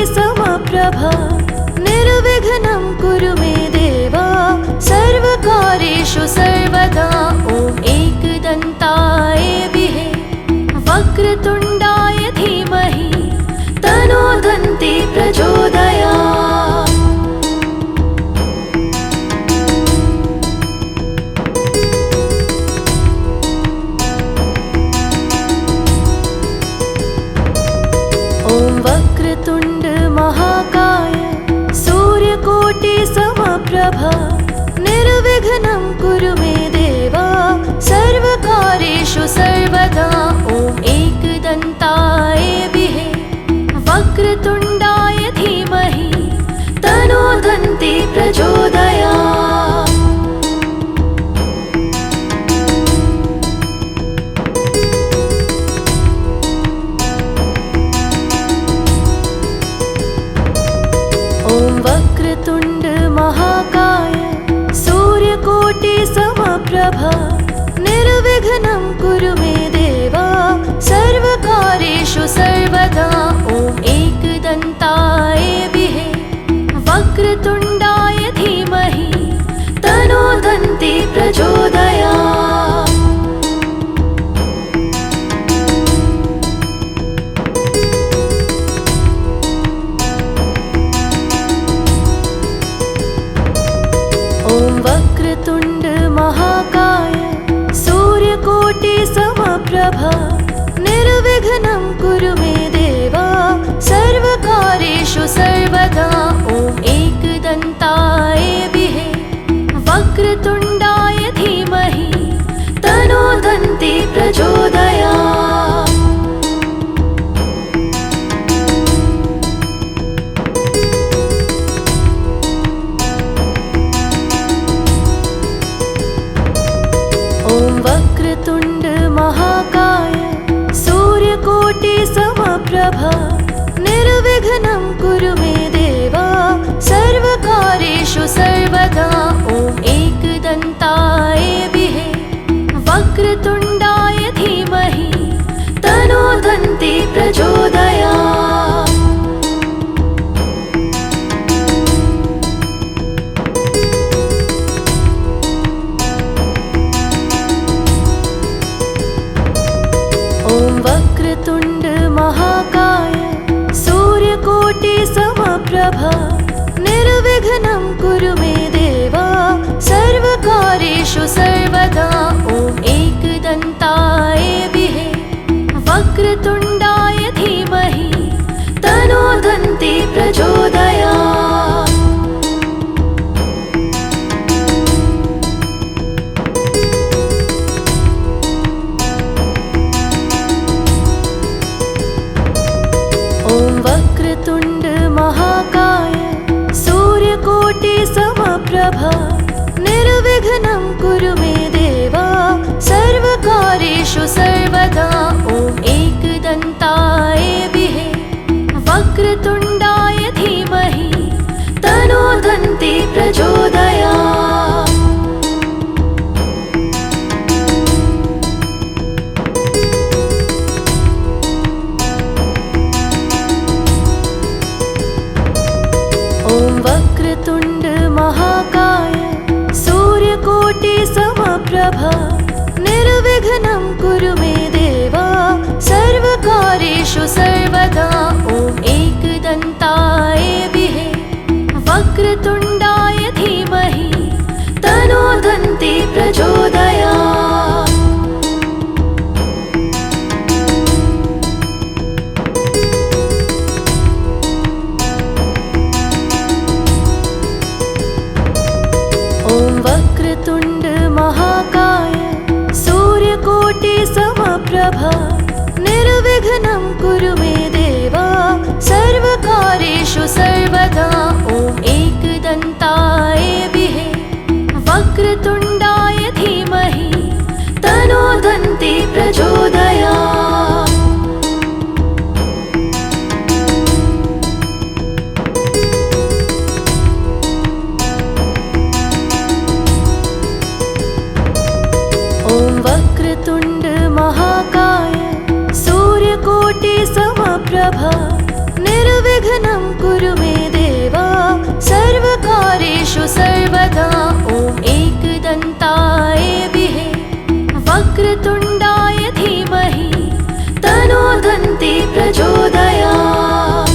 समप्रभा निर्विघ्नं कुरु मे देवा सर्वकार्येषु सर्वदा। ॐ एकदन्ताय विहे वक्रतुण्डाय धीमहि तन्नो दन्ती प्रचोदयात्। ॐ वक्रतुण्ड महाकाय सूर्यकोटि समप्रभा निर्विघ्नं कुरु मे देवा सर्वकार्येषु सर्वदा। ॐ एकदन्ताय विहे वक्रतुण्डाय धीमहि तन्नो दन्ती प्रचोदयात्। ॐ वक्रतुण्ड महाकाय सूर्यकोटि समप्रभा निर्विघ्नं कुरु मे देवा सर्वकार्येषु सर्वदा। ॐ एकदन्ताय विहे वक्रतुण्डाय धीमहि तन्नो दन्ती प्रचोदयात्। ॐ वक्रतुण्ड महाकाय सूर्यकोटि समप्रभा निर्विघ्नं कुरु मे देवा सर्वकार्येषु सर्वदा। ॐ एकदन्ताय विहे वक्रतुण्डाय धीमहि तन्नो दन्ती प्रचोदयात्। ॐ वक्रतुण्ड महाकाय सूर्यकोटि समप्रभा निर्विघ्नं कुरु मे देवा सर्वकार्येषु सर्वदा। ॐ एकदन्ताय विहे वक्रतुण्डाय धीमहि तन्नो दन्ती प्रचोदयात्। ॐ वक्रतुण्ड महाकाय सूर्यकोटि समप्रभा निर्विघ्नं कुरु मे देवा सर्वकार्येषु सर्वदा। ॐ एकदन्ताय विहे वक्रतुण्डाय धीमहि तन्नो दन्ती प्रचोदयात्। ॐ वक्रतुण्ड महाकाय सूर्यकोटि समप्रभा निर्विघ्नं कुरु मे देवा सर्वकार्येषु सर्वदा। ॐ एकदन्ताय विहे वक्रतुण्डाय धीमहि तन्नो दन्ती प्रचोदयात्। ॐ वक्रतुण्ड महाकाय सूर्यकोटि समप्रभा निर्विघ्नं कुरु मे देवा सर्वकार्येषु सर्वदा। ॐ एकदन्ताय विहे वक्रतुण्डाय धीमहि तन्नो दन्ती प्रचोदयात्। ॐ वक्रतुण्ड महाकाय सूर्यकोटि समप्रभा निर्विघ्नं कुरु मे देवा सर्वकार्येषु सर्वदा। ॐ एकदन्ताय विहे वक्रतुण्डाय धीमहि तन्नो दन्ती प्रचोदयात्। ॐ वक्रतुण्ड महाकाय प्रचोदयात्।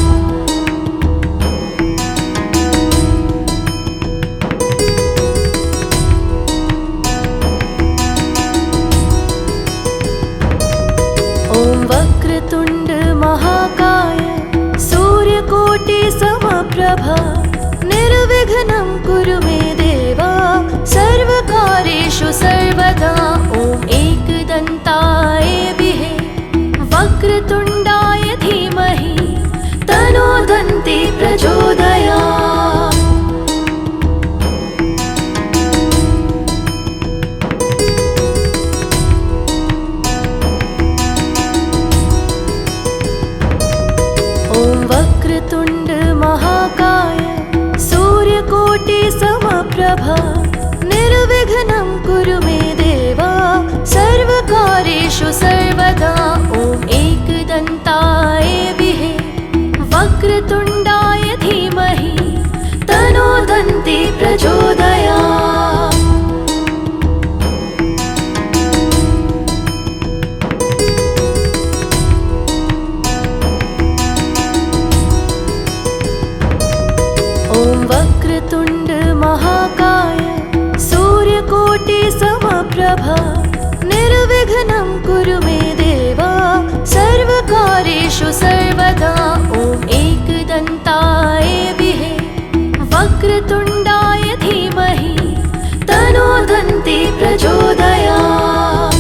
ॐ वक्रतुण्ड महाकाय सूर्यकोटि समप्रभा निर्विघ्नं कुरु मे देव सर्वकार्येषु सर्वदा। ॐ एकदन्ताय विहे वक्रतुण्डाय धीमहि तन्नो दन्ती प्रचोदयात्। ॐ वक्रतुण्ड महाकाय सूर्यकोटि समप्रभा निर्विघ्नं कुरु मे देव सर्वकार्येषु सर्वदा। ॐ एकदन्ताय विहे वक्रतुण्डाय धीमहि तन्नो दन्ती प्रचोदयात्। ॐ वक्रतुण्ड महाकाय सूर्यकोटि समप्रभा निर्विघ्नं कुरु मे देव सर्वकार्येषु सर्वदा। ॐ एकदन्ताय विहे वक्रतुण्डाय धीमहि तन्नो दन्ती प्रचोदयात्।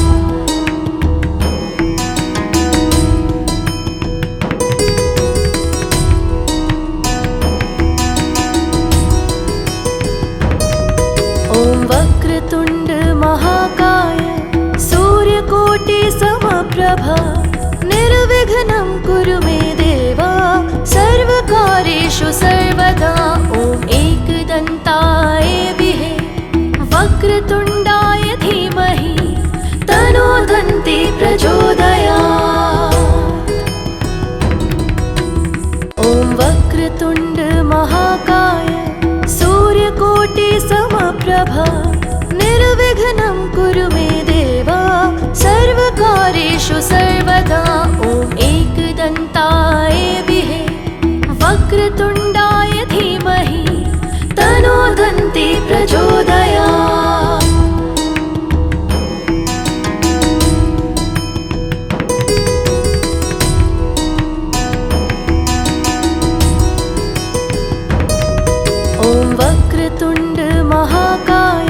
ॐ वक्रतुण्ड महाकाय सूर्यकोटि समप्रभा निर्विघ्नं कुरु मे देव सर्वकार्येषु सर्वदा। ॐ एकदन्ताय विहे वक्रतुण्डाय धीमहि तन्नो दन्ती प्रचोदयात्। ॐ वक्रतुण्ड महाकाय सूर्यकोटि समप्रभा निर्विघ्नं कुरु मे देव सर्वकार्येषु सर्वदा। ॐ एकदन्ताय विहे वक्रतुण्डाय धीमहि तन्नो दन्ती प्रचोदयात्। ॐ वक्रतुण्ड महाकाय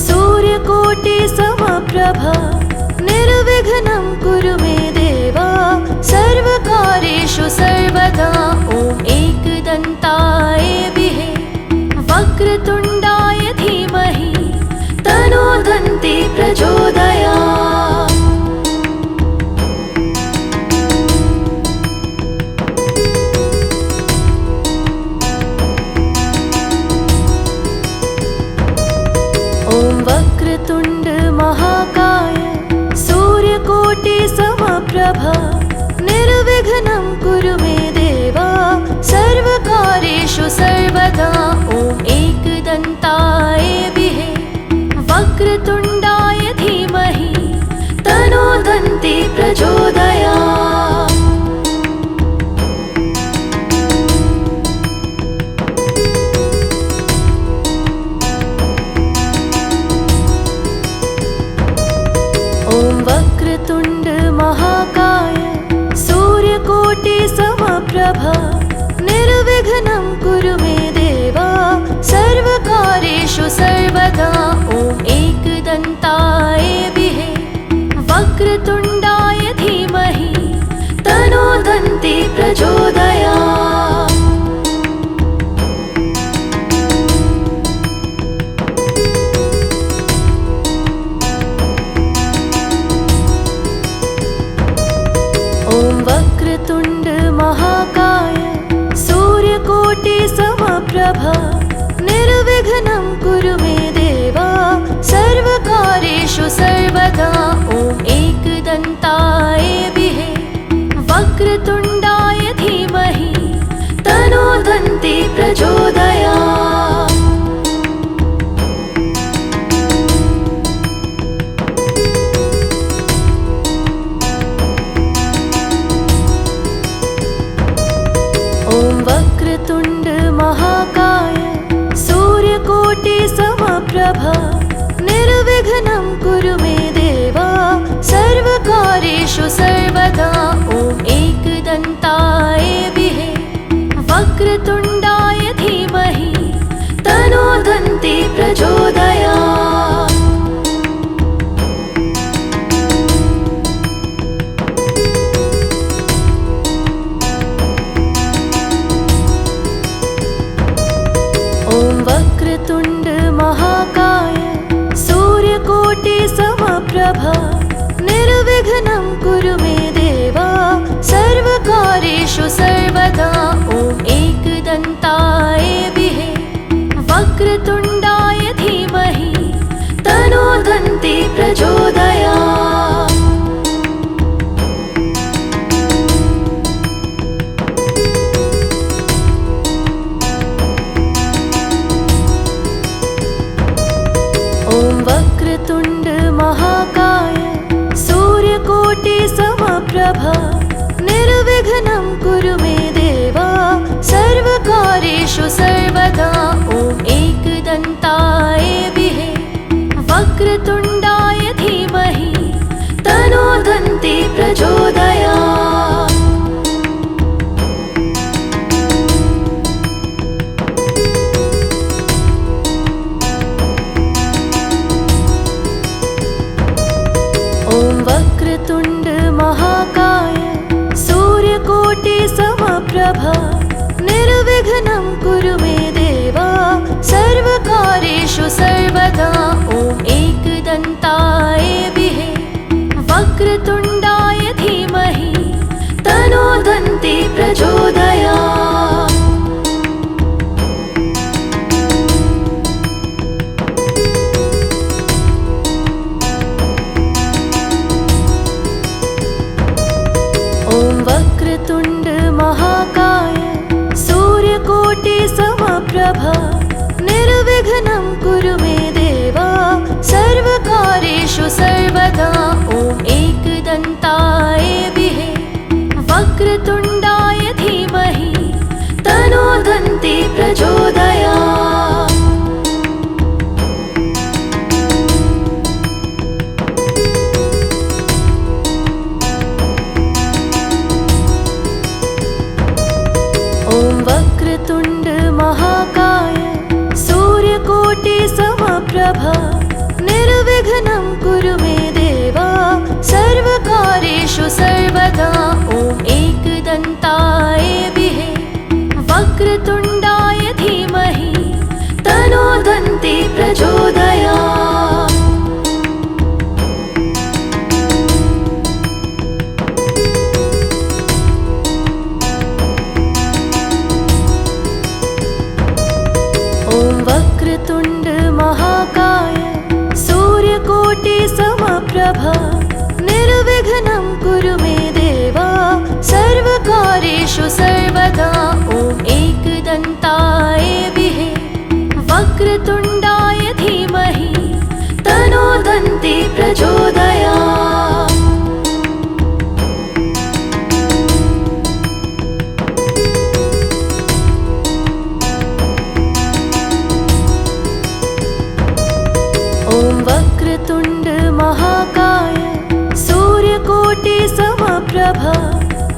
सूर्यकोटि समप्रभा निर्विघ्नं कुरु मे देव सर्वकार्येषु सर्वदा। ॐ एकदन्ताय विहे वक्रतुण्डाय धीमहि तन्नो दन्ती प्रचोदयात्। ॐ वक्रतुण्ड महाकाय सूर्यकोटि समप्रभा निर्विघ्नं कुरु मे देव सर्वकार्येषु सर्वदा। ॐ एकदन्ताय विहे वक्रतुण्डाय धीमहि तन्नो दन्ती प्रचोदयात्। ॐ वक्रतुण्ड महाकाय समप्रभा निर्विघ्नं कुरु मे देव सर्वकार्येषु सर्वदा ॐ एकदन्ताय विहे वक्रतुण्डाय धीमहि तन्नो दन्ती प्रचोदयात्। ॐ वक्रतुण्ड महाकाय सूर्यकोटि समप्रभा निर्विघ्नं कुरु मे देव सर्वकार्येषु सर्वदा ॐ एकदन्ताय विहे वक्रतुण्डाय धीमहि तन्नो दन्ती प्रचोदयात्। ॐ वक्रतुण्ड महाकाय सूर्यकोटि समप्रभा निर्विघ्नं कुरु मे देव सर्वकार्येषु सर्वदा ॐ एकदन्ताय विहे वक्रतुण्डाय धीमहि तन्नो दन्ती प्रचोदयात्। ॐ वक्रतुण्ड महाकाय सूर्यकोटि समप्रभा निर्विघ्नं कुरु मे देव सर्वकार्येषु सर्वदा ॐ एकदन्ताय विहे वक्रतुण्डाय धीमहि तन्नो दन्ती प्रचोदयात्। ॐ वक्रतुण्ड महाकाय सूर्यकोटि समप्रभा निर्विघ्नं कुरु मे देव सर्वकार्येषु सर्वदा ॐ एकदन्ताय विहे वक्रतुण्डाय धीमहि तन्नो दन्ती प्रचोदयात्। ॐ वक्रतुण्ड महाकाय सूर्यकोटि समप्रभा निर्विघ्नं कुरु मे देव सर्वकार्येषु सर्वदा ॐ एकदन्ताय विहे वक्रतुण्डाय धीमहि तन्नो दन्ती प्रचोदयात्। ॐ वक्रतुण्ड महाकाय सूर्यकोटि समप्रभा निर्विघ्नं कुरु मे देव सर्वकार्येषु सर्वदा ॐ एकदन्ताय विहे वक्रतुण्डाय धीमहि तन्नो दन्ती प्रचोदयात्। ॐ वक्रतुण्ड महाकाय सूर्यकोटि समप्रभा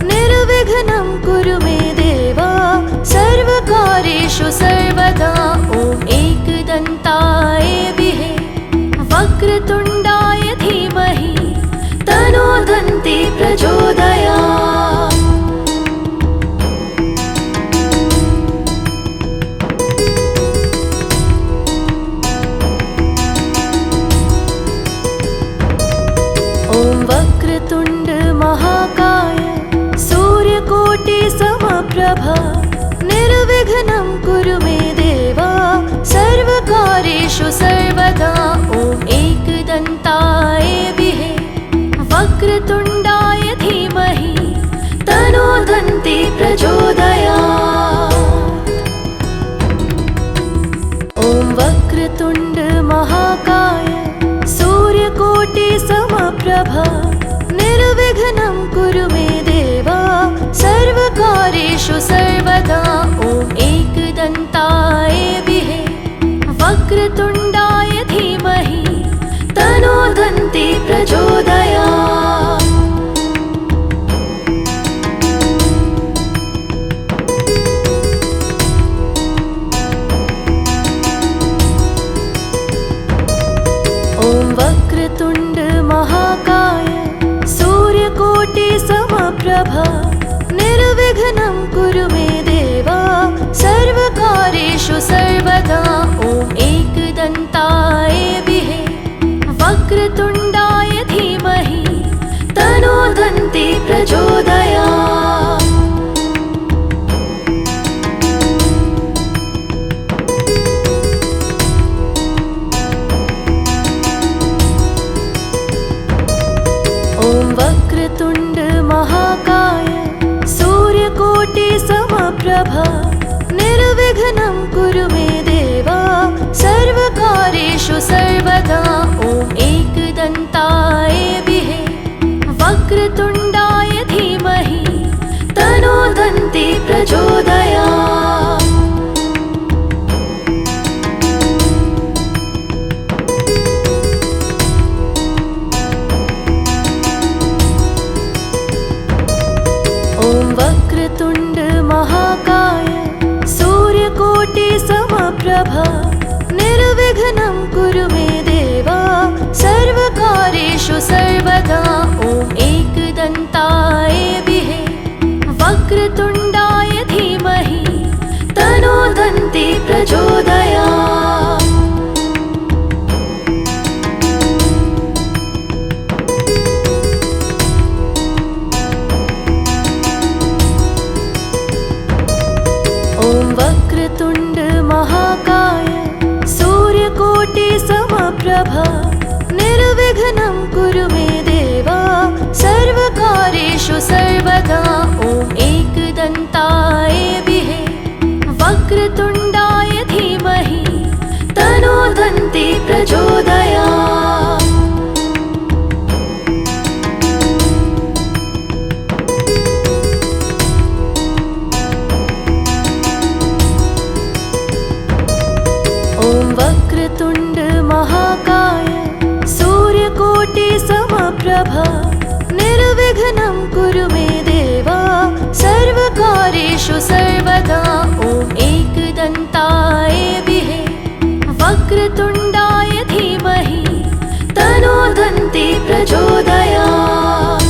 निर्विघ्नं कुरु मे देव सर्वकार्येषु सर्वदा ॐ एकदन्ताय विहे वक्रतुण्डाय धीमहि तन्नो दन्ती प्रचोदयात्। ॐ वक्रतुण्ड महाकाय सूर्यकोटि समप्रभा निर्विघ्नं कुरु मे देव सर्वकार्येषु सर्वदा ॐ एकदन्ताय विहे वक्रतुण्डाय धीमहि तन्नो दन्ती प्रचोदयात्। ॐ वक्रतुण्ड महाकाय सूर्यकोटि समप्रभा निर्विघ्नं कुरु मे देव सर्वकार्येषु सर्वदा ॐ एकदन्ताय विहे वक्रतुण्डाय समप्रभा निर्विघ्नं कुरु मे देव सर्वकार्येषु सर्वदा। ॐ एकदन्ताय विहे वक्रतुण्डाय धीमहि तन्नो दन्ती प्रचोदयात्। ॐ वक्रतुण्ड महाकाय सूर्यकोटि समप्रभा निर्विघ्नं कुरु मे देव सर्वकार्येषु सर्वदा। ॐ एकदन्ताय विहे वक्रतुण्डाय धीमहि तन्नो दन्ती प्रचोदयात्। ॐ वक्रतुण्ड महाकाय सूर्यकोटि समप्रभा निर्विघ्नं कुरु मे देव सर्वकार्येषु सर्वदा। ॐ एकदन्ताय विहे वक्रतुण्डाय धीमहि तन्नो दन्ती प्रचोदयात्। ॐ वक्रतुण्ड महाकाय सूर्यकोटि समप्रभा निर्विघ्नं कुरु मे देव सर्वकार्येषु सर्वदा। ॐ एकदन्ताय विहे वक्रतुण्डाय धीमहि तन्नो दन्ती प्रचोदयात्। ॐ वक्रतुण्ड महाकाय सूर्यकोटि समप्रभा निर्विघ्नं कुरु मे देव सर्वकार्येषु सर्वदा। ॐ एकदन्ताय विहे वक्रतुण्डाय धीमहि तन्नो दन्ती प्रचोदयात्।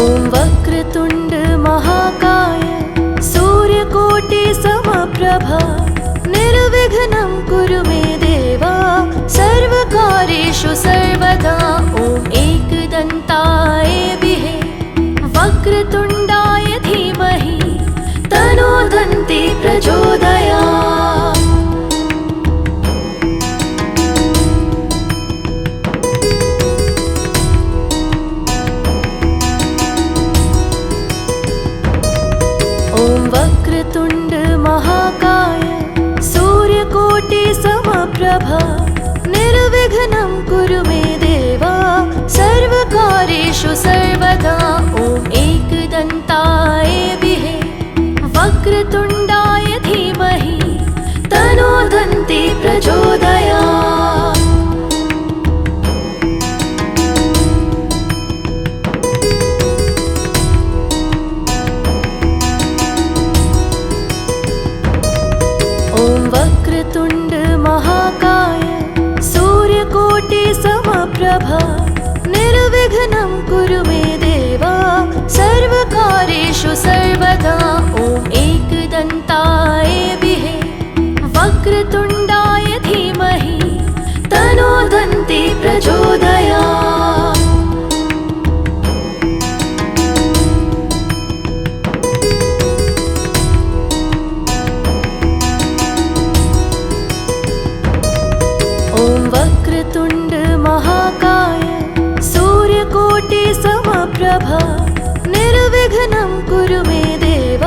ॐ वक्रतुण्ड महाकाय सूर्यकोटि समप्रभा निर्विघ्नं कुरु मे देव सर्वकार्येषु सर्वदा। ॐ एकदन्ताय विहे वक्रतुण्डाय धीमहि तन्नो दन्ती प्रचोदयात्। ॐ वक्रतुण्ड महाकाय सूर्यकोटि समप्रभा निर्विघ्नं कुरु मे देव सर्वकार्येषु सर्वदा। ॐ एकदन्ताय विहे वक्रतुण्डाय धीमहि तन्नो दन्ती प्रचोदयात्। ॐ वक्रतुण्ड महाकाय सूर्यकोटि समप्रभा निर्विघ्नं कुरु मे देव सर्वकार्येषु सर्वदा। ॐ एकदन्ताय विहे वक्रतुण्डाय धीमहि तन्नो दन्ती प्रचोदयात्। ॐ वक्रतुण्ड महाकाय सूर्यकोटि समप्रभा निर्विघ्नं कुरु मे देव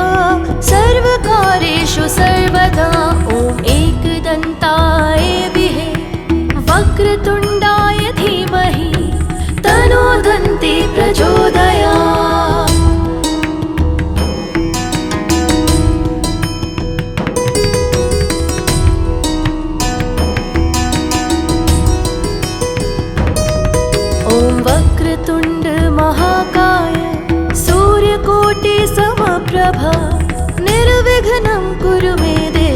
सर्वकार्येषु सर्वदा। ॐ एकदन्ताय विहे वक्रतुण्डाय धीमहि तन्नो दन्ती प्रचोदयात्। ॐ वक्रतुण्ड महाकाय सूर्यकोटि समप्रभा निर्विघ्नं कुरु मे देव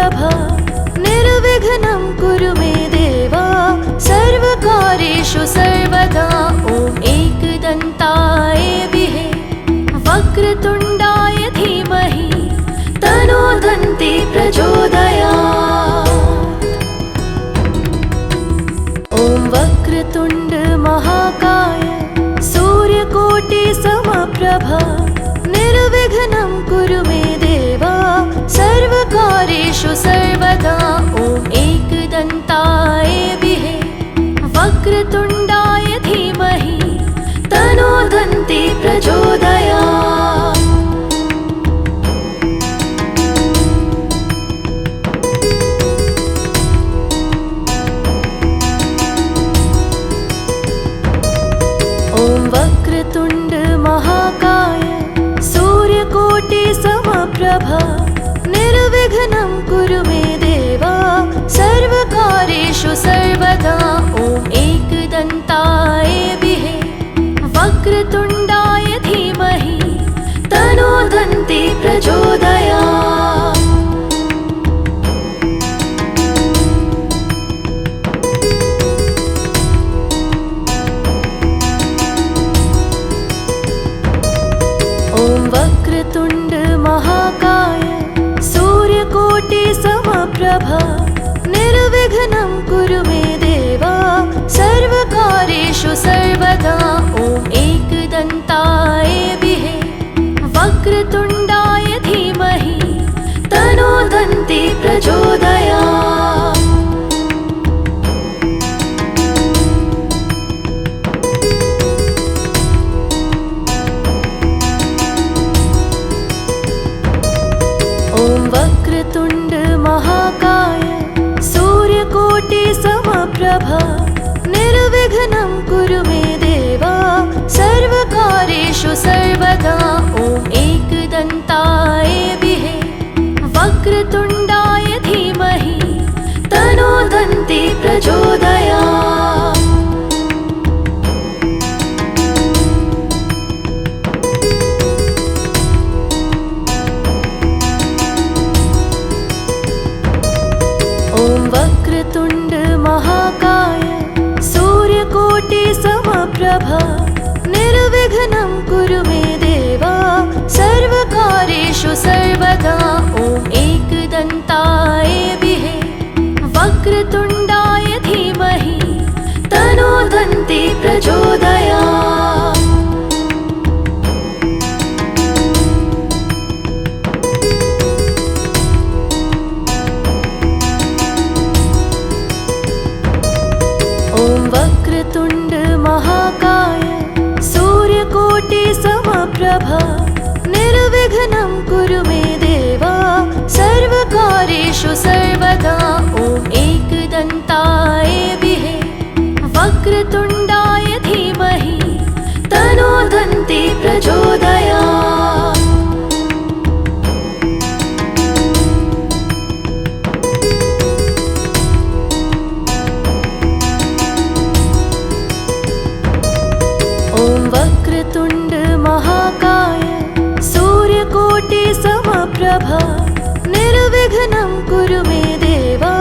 समप्रभा निर्विघ्नं कुरु मे देवा सर्वकार्येषु सर्वदा ॐ एकदन्ताय विहे वक्रतुण्डाय धीमहि तन्नो दन्ती प्रचोदयात्। ॐ वक्रतुण्ड महाकाय सूर्यकोटि समप्रभा निर्विघ्नं कुरु मे देवा सर्वकार्येषु सर्वदा ॐ एकदन्ताय विहे वक्रतुण्डाय धीमहि तन्नो दन्ती प्रचोदयात्। ॐ वक्रतुण्ड महाकाय सूर्यकोटि समप्रभा निर्विघ्नं कुरु मे देवा सर्वकार्येषु सर्वदा ॐ एकदन्ताय विहे वक्रतुण्डाय धीमहि तन्नो दन्ती प्रचोदयात्। ॐ वक्रतुण्ड महाकाय सूर्यकोटि समप्रभा निर्विघ्नं कुरु मे देवा सर्वकार्येषु सर्वदा ॐ एकदन्ताय विहे वक्रतुण्डाय धीमहि तन्नो दन्ती प्रचोदयात्। ॐ वक्रतुण्ड महाकाय सूर्यकोटि समप्रभा निर्विघ्नं कुरु मे देवा सर्वकार्येषु सर्वदा ॐ एकदन्ताय विहे वक्रतुण्डाय धीमहि तन्नो दन्ती प्रचोदयात्। ॐ वक्रतुण्ड महाकाय सूर्यकोटि समप्रभा निर्विघ्नं कुरु मे देवा सर्वकार्येषु सर्वदा ॐ एकदन्ताय विहे वक्रतुण्डाय धीमहि तन्नो दन्ती प्रचोदयात्। ॐ वक्रतुण्ड महाकाय सूर्यकोटि समप्रभा निर्विघ्नं कुरु मे देवा सर्वकार्येषु सर्वदा ॐ एकदन्ताय विहे वक्रतुण्डाय धीमहि तन्नो दन्ती प्रचोदयात्। ॐ वक्रतुण्ड महाकाय सूर्यकोटि समप्रभा निर्विघ्नं कुरु मे देवा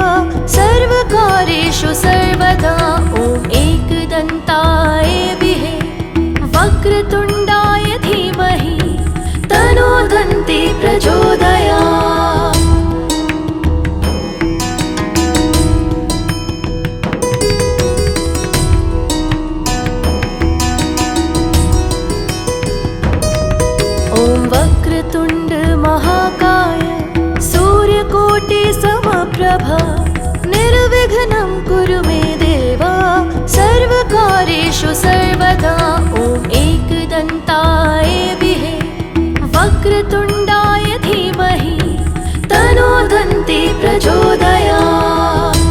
सर्वकार्येषु सर्वदा ॐ एकदन्ताय विहे वक्रतुण्डाय धीमहि तन्नो दन्ती प्रचोदयात्। ॐ वक्रतुण्ड महाकाय सूर्यकोटि समप्रभा निर्विघ्नं कुरु मे देवा सर्वकार्येषु सर्वदा ॐ एकदन्ताय विहे वक्रतुण्डाय धीमहि तन्नो दन्ती प्रचोदयात्।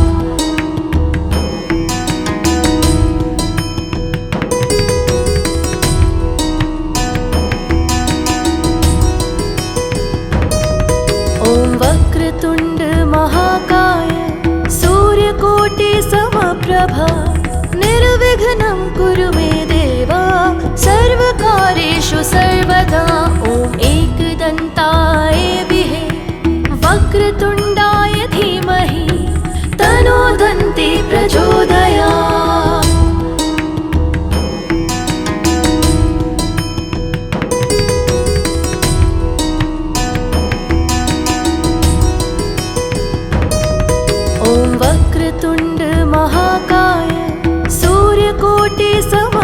ॐ वक्रतुण्ड महाकाय सूर्यकोटि समप्रभा निर्विघ्नं कुरु मे देवा सर्वकार्येषु सर्वदा ॐ एकदन्ताय विहे वक्रतुण्डाय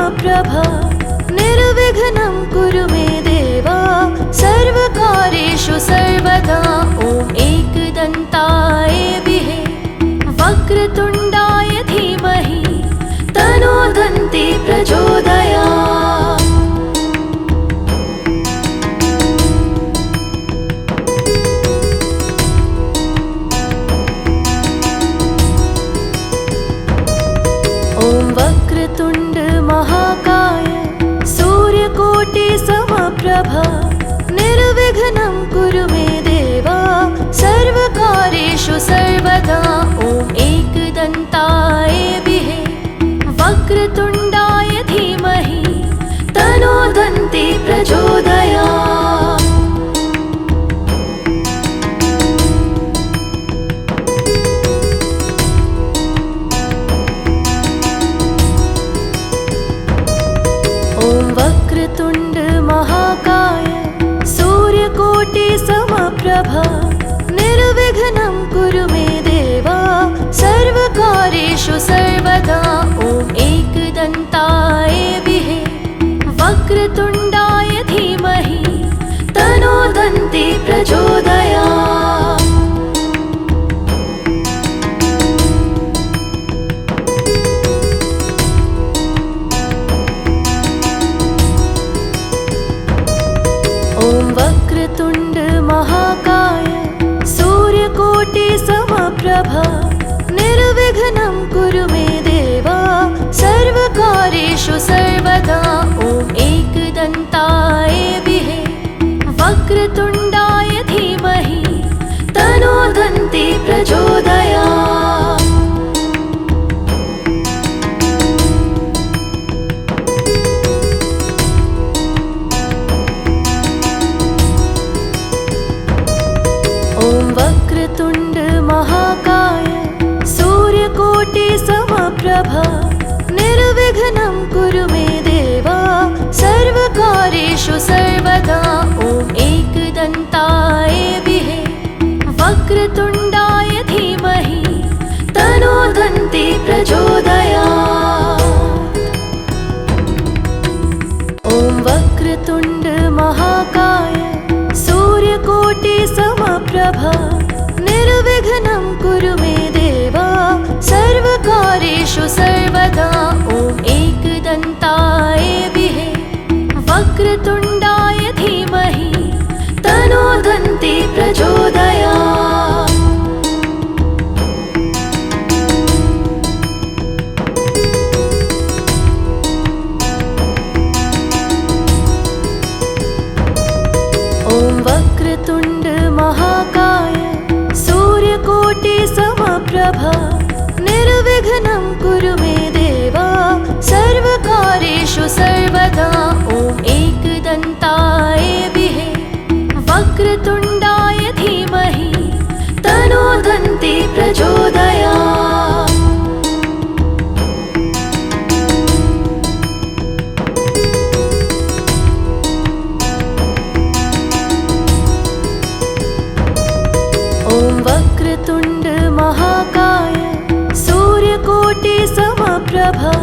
समप्रभा निर्विघ्नं कुरु मे देवा सर्वकार्येषु सर्वदा ॐ एकदन्ताय विहे वक्रतुण्डाय धीमहि तन्नो दन्ती प्रचोदयात्। ॐ वक्रतुण्ड महाकाय सूर्यकोटि समप्रभा निर्विघ्नं कुरु मे देवा सर्वकार्येषु सर्वदा ॐ एकदन्ताय विहे वक्रतुण्डाय धीमहि तन्नो दन्ती प्रचोदयात्। ॐ वक्रतुण्ड महाकाय सूर्यकोटि समप्रभा निर्विघ्नं कुरु मे देवा सर्वकार्येषु सर्वदा ॐ एकदन्ताय विहे वक्रतुण्डाय धीमहि तन्नो दन्ती प्रचोदयात्। ॐ वक्रतुण्ड महाकाय सूर्यकोटि समप्रभा निर्विघ्नं कुरु मे देवा सर्वकार्येषु सर्वदा ॐ एकदन्ताय विहे वक्रतुण्डाय धीमहि तन्नो दन्ती प्रचोदयात्। ॐ वक्रतुण्ड महाकाय सूर्यकोटि समप्रभा निर्विघ्नं कुरु मे देवा सर्वकार्येषु सर्वदा ॐ एकदन्ताय विहे वक्रतुण्डाय धीमहि तन्नो दन्ती प्रचोदयात्। ॐ वक्रतुण्ड महाकाय सूर्यकोटि समप्रभा निर्विघ्नं कुरु मे देवा सर्वकार्येषु सर्वदा ॐ एकदन्ताय विहे वक्रतुण्डाय धीमहि तन्नो दन्ती प्रचोदयात्। ॐ वक्रतुण्ड महाकाय सूर्यकोटि समप्रभा निर्विघ्नं कुरु मे देवा सर्वकार्येषु सर्वदा ॐ एकदन्ताय विहे वक्रतुण्डाय धीमहि तन्नो दन्ती प्रचोदयात्। ॐ वक्रतुण्ड महाकाय सूर्यकोटि समप्रभा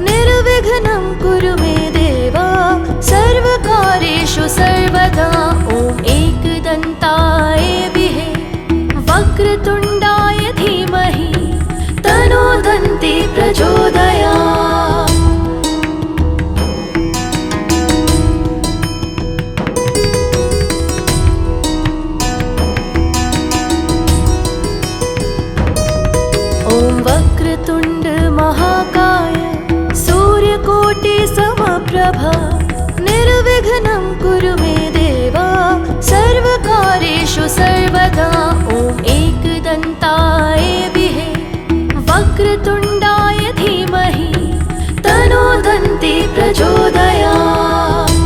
निर्विघ्नं कुरु मे देवा सर्वकार्येषु सर्वदा ॐ एकदन्ताय विहे वक्रतुण्डाय धीमहि तन्नो दन्ती प्रचोदयात्। ॐ वक्रतुण्ड महाकाय सूर्यकोटि समप्रभा निर्विघ्नं कुरु मे देवा सर्वकार्येषु सर्वदा ॐ एकदन्ताय विहे वक्रतुण्डाय धीमहि तन्नो दन्ती प्रचोदयात्।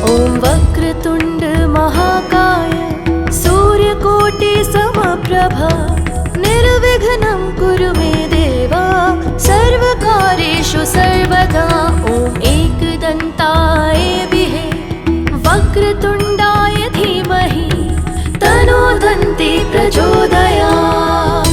ॐ वक्रतुण्ड महाकाय सूर्यकोटि प्रचोदयात्।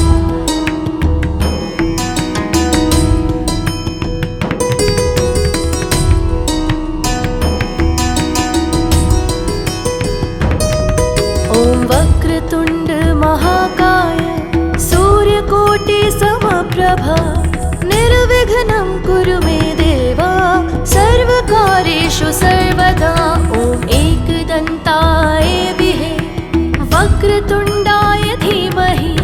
ॐ वक्रतुण्ड महाकाय सूर्यकोटि समप्रभा निर्विघ्नं कुरु मे देवा सर्वकार्येषु सर्वदा। ॐ एकदन्ताय विहे वक्रतुण्डाय धीमहि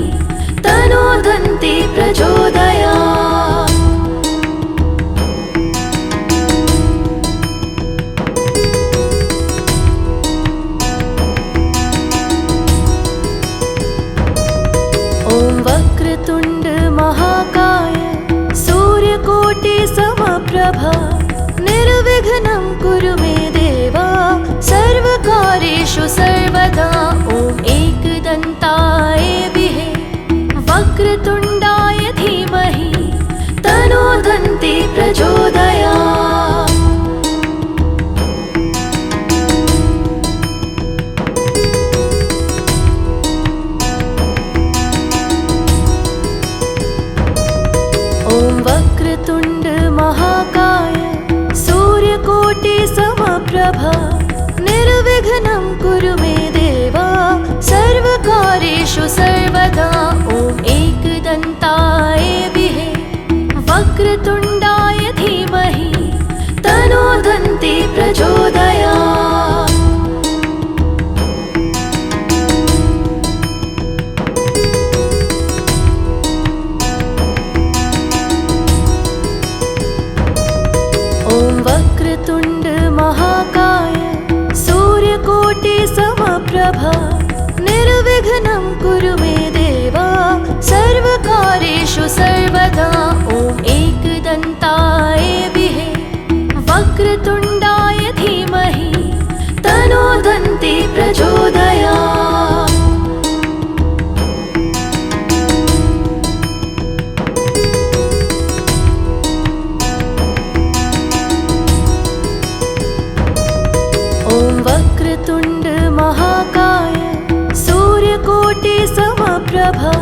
तन्नो दन्ती प्रचोदयात्। ॐ वक्रतुण्ड महाकाय सूर्यकोटि समप्रभा निर्विघ्नं कुरु मे देवा सर्वकार्येषु सर्वदा। ॐ एकदन्ताय विहे वक्रतुण्डाय धीमहि तन्नो दन्ती प्रचोदयात्। ॐ वक्रतुण्ड महाकाय सूर्यकोटि समप्रभा निर्विघ्नं कुरु मे देवा सर्वकार्येषु सर्वदा। ॐ एकदन्ताय विहे वक्रतुण्डाय धीमहि तन्नो दन्ती प्रचोदयात्। ॐ वक्रतुण्ड महाकाय सूर्यकोटि समप्रभा निर्विघ्नं कुरु मे देवा सर्वकार्येषु सर्वदा। ॐ एकदन्ताय विहे वक्रतुण्डाय धीमहि तन्नो दन्ती प्रचोदयात्। ॐ वक्रतुण्ड महाकाय सूर्यकोटि समप्रभा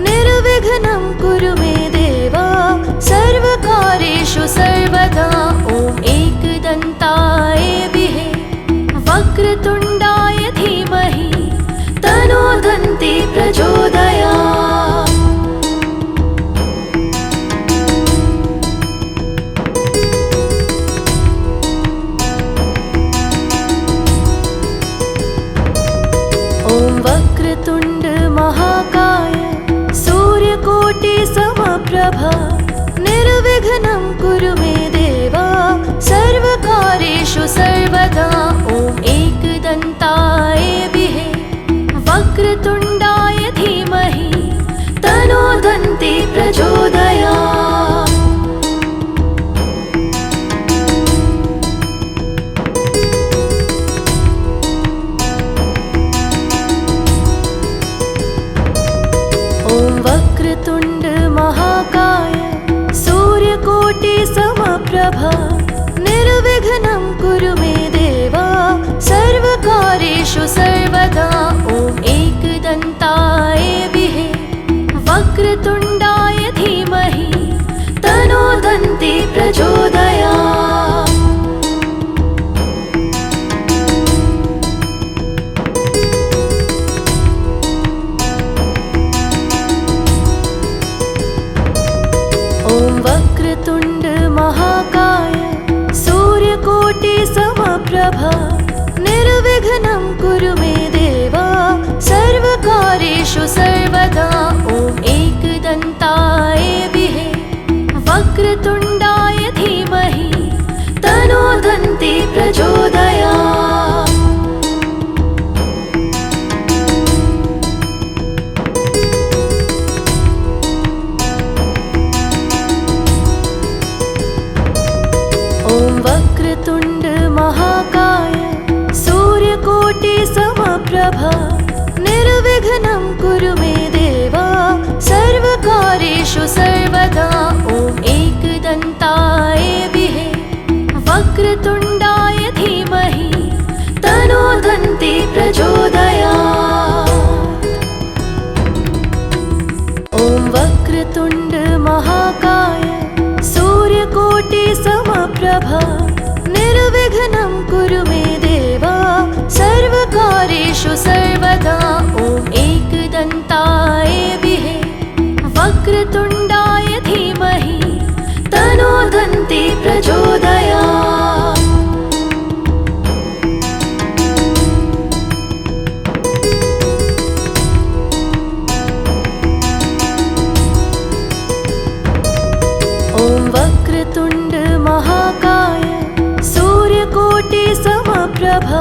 निर्विघ्नं कुरु मे देवा सर्वकार्येषु सर्वदा। ॐ एकदन्ताय विहे वक्रतुण्डाय धीमहि तन्नो दन्ती प्रचोदयात्। ॐ वक्रतुण्ड महाकाय सूर्यकोटि समप्रभा निर्विघ्नं कुरु मे देवा सर्वकार्येषु सर्वदा। ॐ एकदन्ताय विहे वक्रतुण्डाय धीमहि तन्नो दन्ती प्रचोदयात्। ॐ वक्रतुण्ड महाकाय सूर्यकोटि समप्रभा निर्विघ्नं कुरु मे देवा सर्वकार्येषु सर्वदा। ॐ एकदन्ताय विहे वक्रतुण्डाय धीमहि तन्नो दन्ती प्रचोदयात्। ॐ वक्रतुण्ड महाकाय सूर्यकोटि समप्रभा निर्विघ्नं कुरु मे देवा सर्वकार्येषु सर्वदा। ॐ एकदन्ताय विहे वक्रतुण्डाय धीमहि तन्नो दन्ती प्रचोदयात्। ॐ वक्रतुण्ड महाकाय सूर्यकोटि समप्रभा निर्विघ्नं कुरु मे देवा सर्वकार्येषु सर्वदा। ॐ एकदन्ताय विहे वक्रतुण्डाय धीमहि वक्रतुण्ड महाकाय सूर्यकोटि समप्रभा निर्विघ्नं कुरु मे देवा सर्वकार्येषु सर्वदा ॐ एकदन्ताय विहे वक्रतुण्डाय धीमहि तन्नो दन्ती प्रचोदयात्। ॐ वक्रतुण्ड महाकाय सूर्यकोटि समप्रभा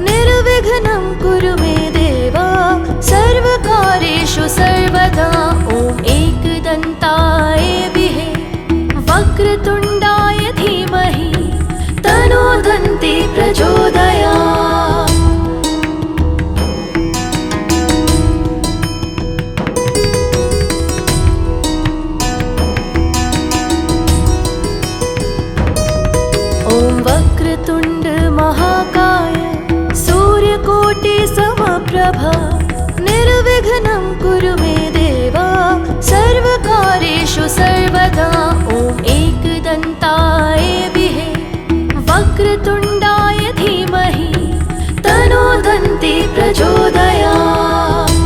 निर्विघ्नं कुरु मे देवा सर्वकार्येषु सर्वदा ॐ एकदन्ताय विहे वक्रतुण्डाय धीमहि तन्नो दन्ती प्रचोदयात्। ॐ वक्रतुण्ड महाकाय सूर्यकोटि समप्रभा निर्विघ्नं कुरु मे देवा सर्वकार्येषु सर्वदा ॐ एकदन्ताय विहे वक्रतुण्डाय धीमहि तन्नो दन्ती प्रचोदयात्।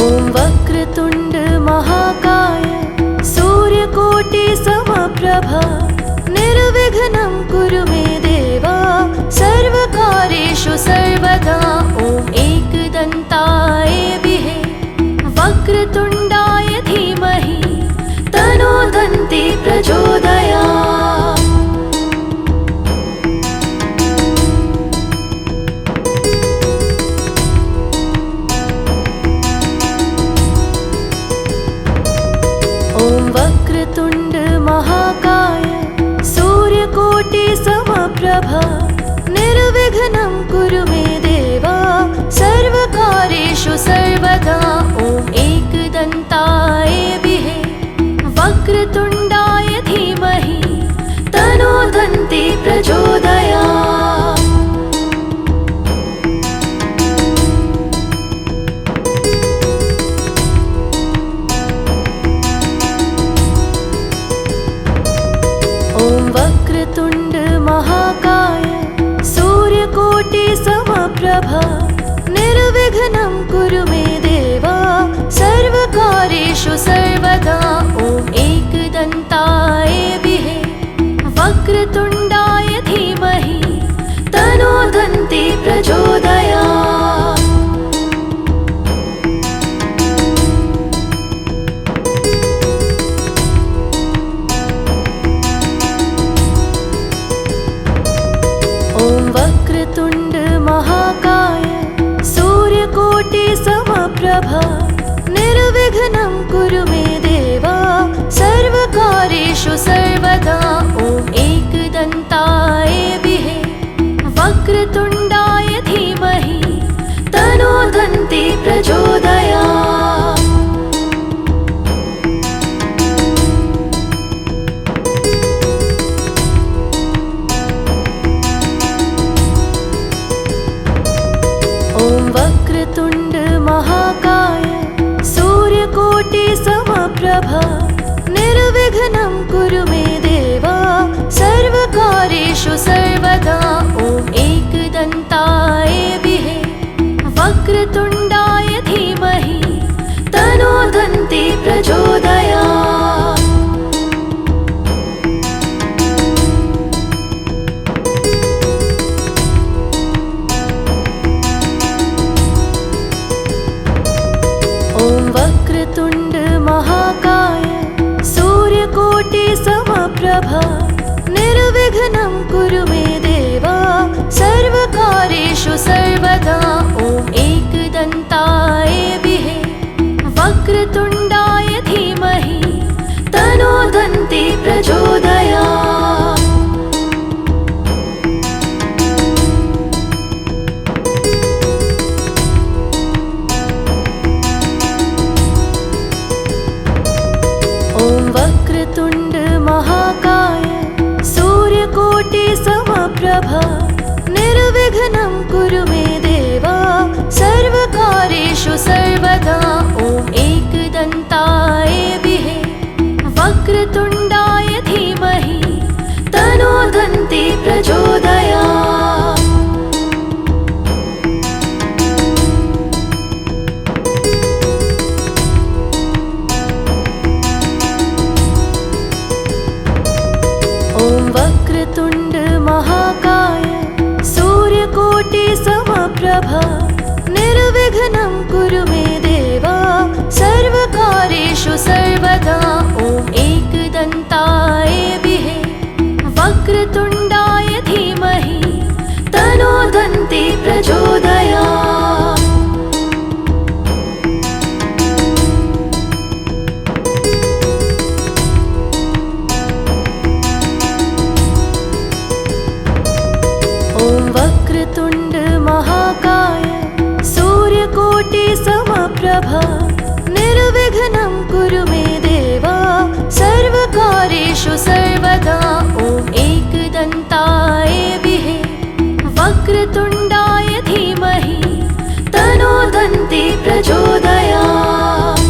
ॐ वक्रतुण्ड महाकाय सूर्यकोटि समप्रभा निर्विघ्नं कुरु मे देवा सर्वकार्येषु सर्वदा ॐ एकदन्ताय विहे वक्रतुण्डाय धीमहि तन्नो दन्ती प्रचोदयात्। ॐ वक्रतुण्ड महाकाय सूर्यकोटि समप्रभा निर्विघ्नं कुरु मे देवा सर्वकार्येषु सर्वदा ॐ एकदन्ताय विहे वक्रतुण्डाय धीमहि तन्नो दन्ती प्रचोदयात्। ॐ वक्रतुण्ड महाकाय सूर्यकोटि समप्रभा निर्विघ्नं कुरु मे देवा सर्वकार्येषु सर्वदा ॐ एकदन्ताय विहे वक्रतुण्डाय धीमहि तन्नो दन्ती प्रचोदयात्। ॐ वक्रतुण्ड महाकाय सूर्यकोटि समप्रभा निर्विघ्नं कुरु मे देवा सर्वकार्येषु सर्वदा ॐ एकदन्ताय विहे वक्रतुण्डाय धीमहि तन्नो दन्ती प्रचोदयात्। ॐ वक्रतुण्ड महाकाय सूर्यकोटि समप्रभा निर्विघ्नं कुरु मे देवा सर्वकार्येषु सर्वदा ॐ एकदन्ताय विहे वक्रतुण्डाय धीमहि तन्नो दन्ती प्रचोदयात्। ॐ वक्रतुण्ड महाकाय सूर्यकोटि समप्रभा निर्विघ्नं कुरु मे देवा सर्वकार्येषु सर्वदा ॐ एकदन्ताय विहे वक्रतुण्डाय धीमहि तन्नो दन्ती प्रचोदयात्। ॐ वक्रतुण्ड महाकाय सूर्य समप्रभा निर्विघ्नं कुरु मे देवा सर्वकार्येषु सर्वदा ॐ एकदन्ताय विहे वक्रतुण्डाय धीमहि तन्नो दन्ती प्रचोदयात्। ॐ वक्रतुण्ड महाकाय सूर्यकोटि समप्रभा निर्विघ्नं कुरु मे देवा सर्वकार्येषु सर्वदा ॐ एकदन्ताय विहे वक्रतुण्डाय धीमहि तन्नो दन्ती प्रचोदयात्। ॐ वक्रतुण्ड महाकाय सूर्यकोटि समप्रभा निर्विघ्नं कुरु मे देवा सर्वकार्येषु सर्वदा ॐ एकदन्ताय विहे वक्रतुण्डाय धीमहि तन्नो दन्ती प्रचोदयात्।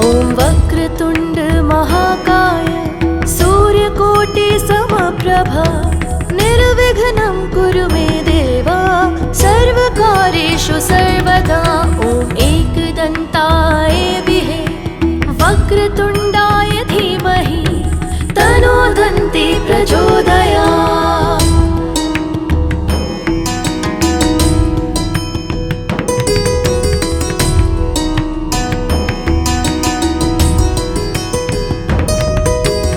ॐ वक्रतुण्ड महाकाय सूर्यकोटि समप्रभा निर्विघ्नं कुरु मे देवा सर्वकार्येषु सर्वदा ॐ एकदन्ताय विहे वक्रतुण्डाय धीमहि तन्नो दन्ती प्रचोदयात्।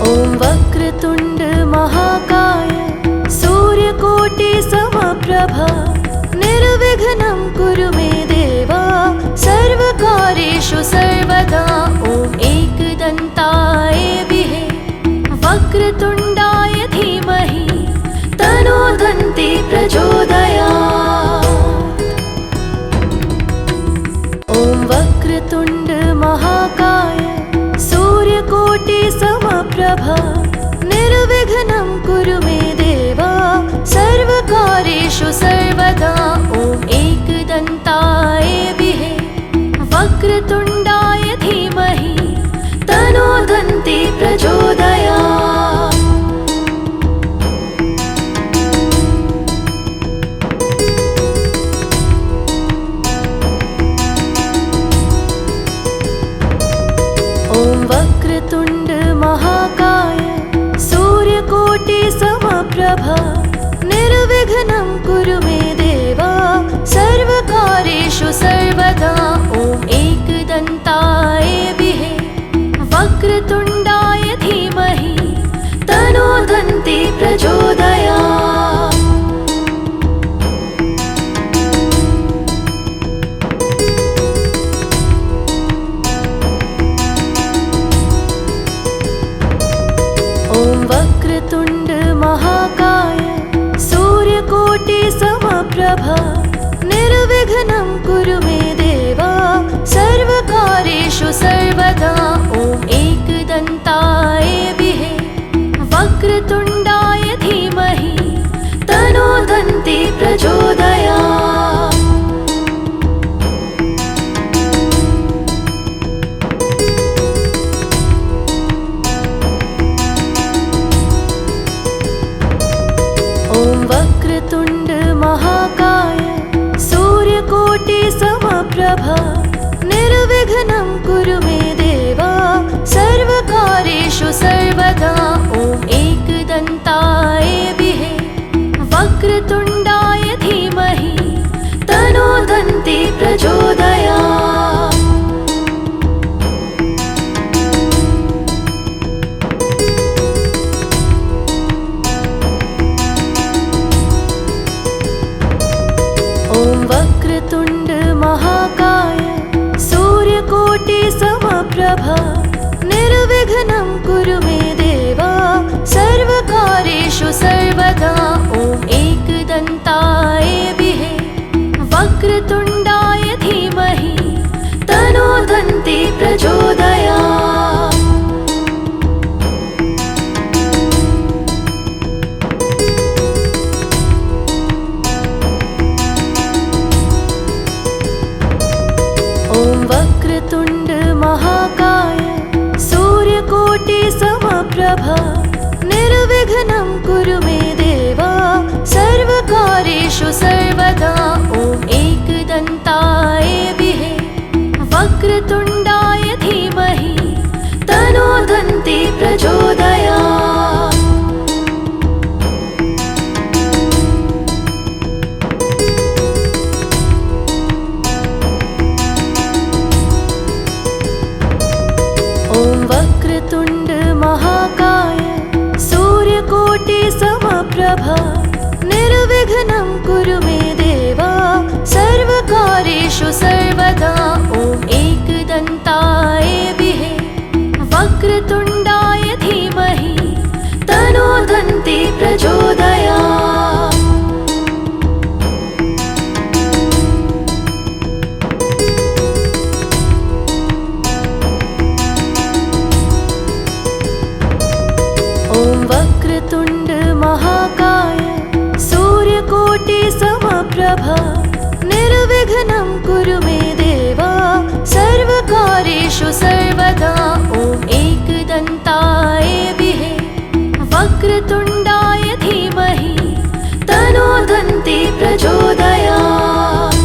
ॐ वक्रतुण्ड महाकाय सूर्यकोटि समप्रभा निर्विघ्नं कुरु मे देवा सर्वकार्येषु सर्वदा ॐ एकदन्ताय विहे वक्रतुण्डाय धीमहि तन्नो दन्ती प्रचोदयात्। ॐ वक्रतुण्ड महाकाय सूर्यकोटि समप्रभा निर्विघ्नं कुरु मे देवा सर्वकार्येषु सर्वदा ॐ एकदन्ताय विहे वक्रतुण्डाय धीमहि तन्नो दन्ती प्रचोदयात्। ॐ वक्रतुण्ड महाकाय सूर्यकोटि समप्रभा निर्विघ्नं कुरु मे देवा सर्वकार्येषु सर्वदा ॐ एकदन्ताय विहे वक्रतुण्डाय धीमहि तन्नो दन्ती प्रचोदयात्। ॐ वक्रतुण्ड महाकाय सूर्यकोटि समप्रभा निर्विघ्नं कुरु मे देवा सर्वकार्येषु सर्वदा ॐ एकदन्ताय विहे वक्रतुण्डाय धीमहि तन्नो दन्ती प्रचोदयात्। ॐ वक्रतुण्ड महाकाय सूर्यकोटि समप्रभा निर्विघ्नं कुरु मे देवा सर्वकार्येषु सर्वदा ॐ एकदन्ताय विहे वक्रतुण्डाय धीमहि तन्नो दन्ती प्रचोदयात्। ॐ वक्रतुण्ड महाकाय सूर्यकोटि समप्रभा निर्विघ्नं कुरु मे देवा सर्वकार्येषु सर्वदा ॐ एकदन्ताय विहे वक्र सूर्यकोटि समप्रभा निर्विघ्नं कुरु मे देवा सर्वकार्येषु सर्वदा ॐ एकदन्ताय विहे वक्रतुण्डाय धीमहि तन्नो दन्ती प्रचोदयात्। ॐ वक्रतुण्ड महाकाय सूर्यकोटि समप्रभा निर्विघ्नं कुरु मे देवा सर्वकार्येषु सर्वदा ॐ एकदन्ताय विहे वक्रतुण्डाय धीमहि तन्नो दन्ती प्रचोदयात्। ॐ वक्रतुण्ड महाकाय सूर्यकोटि समप्रभा निर्विघ्नं कुरु मे देवा सर्वकार्येषु सर्वदा ॐ एकदन्ताय विहे वक्रतुण्डाय धीमहि तन्नो दन्ती प्रचोदयात्।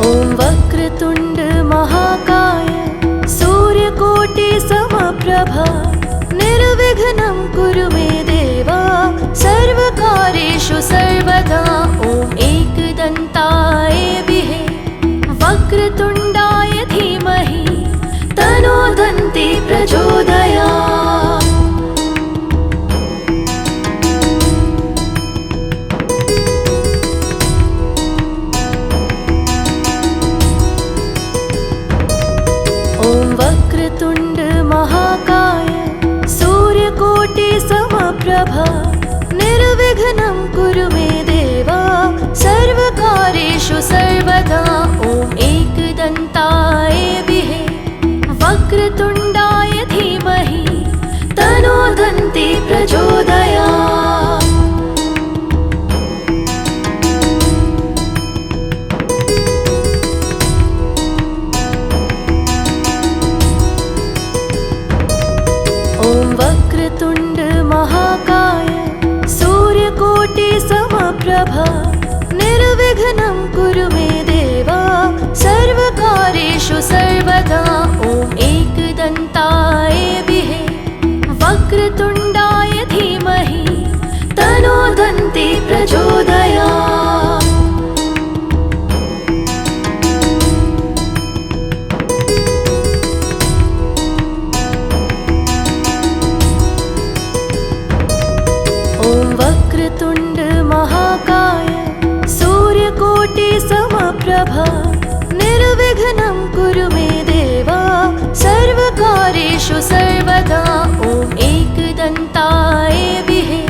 ॐ वक्रतुण्ड महाकाय सूर्यकोटि समप्रभा निर्विघ्नं कुरु मे देवा सर्वकार्येषु सर्वदा ॐ एकदन्ताय विहे वक्रतुण्डाय धीमहि तन्नो दन्ती प्रचोदयात्। ॐ वक्रतुण्ड महाकाय सूर्यकोटि समप्रभा निर्विघ्नं कुरु मे देवा सर्वकार्येषु सर्वदा ॐ एकदन्ताय विहे वक्रतुण्डाय धीमहि तन्नो दन्ती प्रचोदयात्। ॐ वक्रतुण्ड महाकाय सूर्यकोटि समप्रभा निर्विघ्नं कुरु मे देवा सर्वकार्येषु सर्वदा ॐ एकदन्ताय विहे वक्रतुण्डाय धीमहि तन्नो दन्ती प्रचोदयात्। ॐ वक्रतुण्ड महाकाय सूर्यकोटि समप्रभा निर्विघ्नं कुरु मे देवा सर्वकार्येषु सर्वदा ॐ एकदन्ताय विहे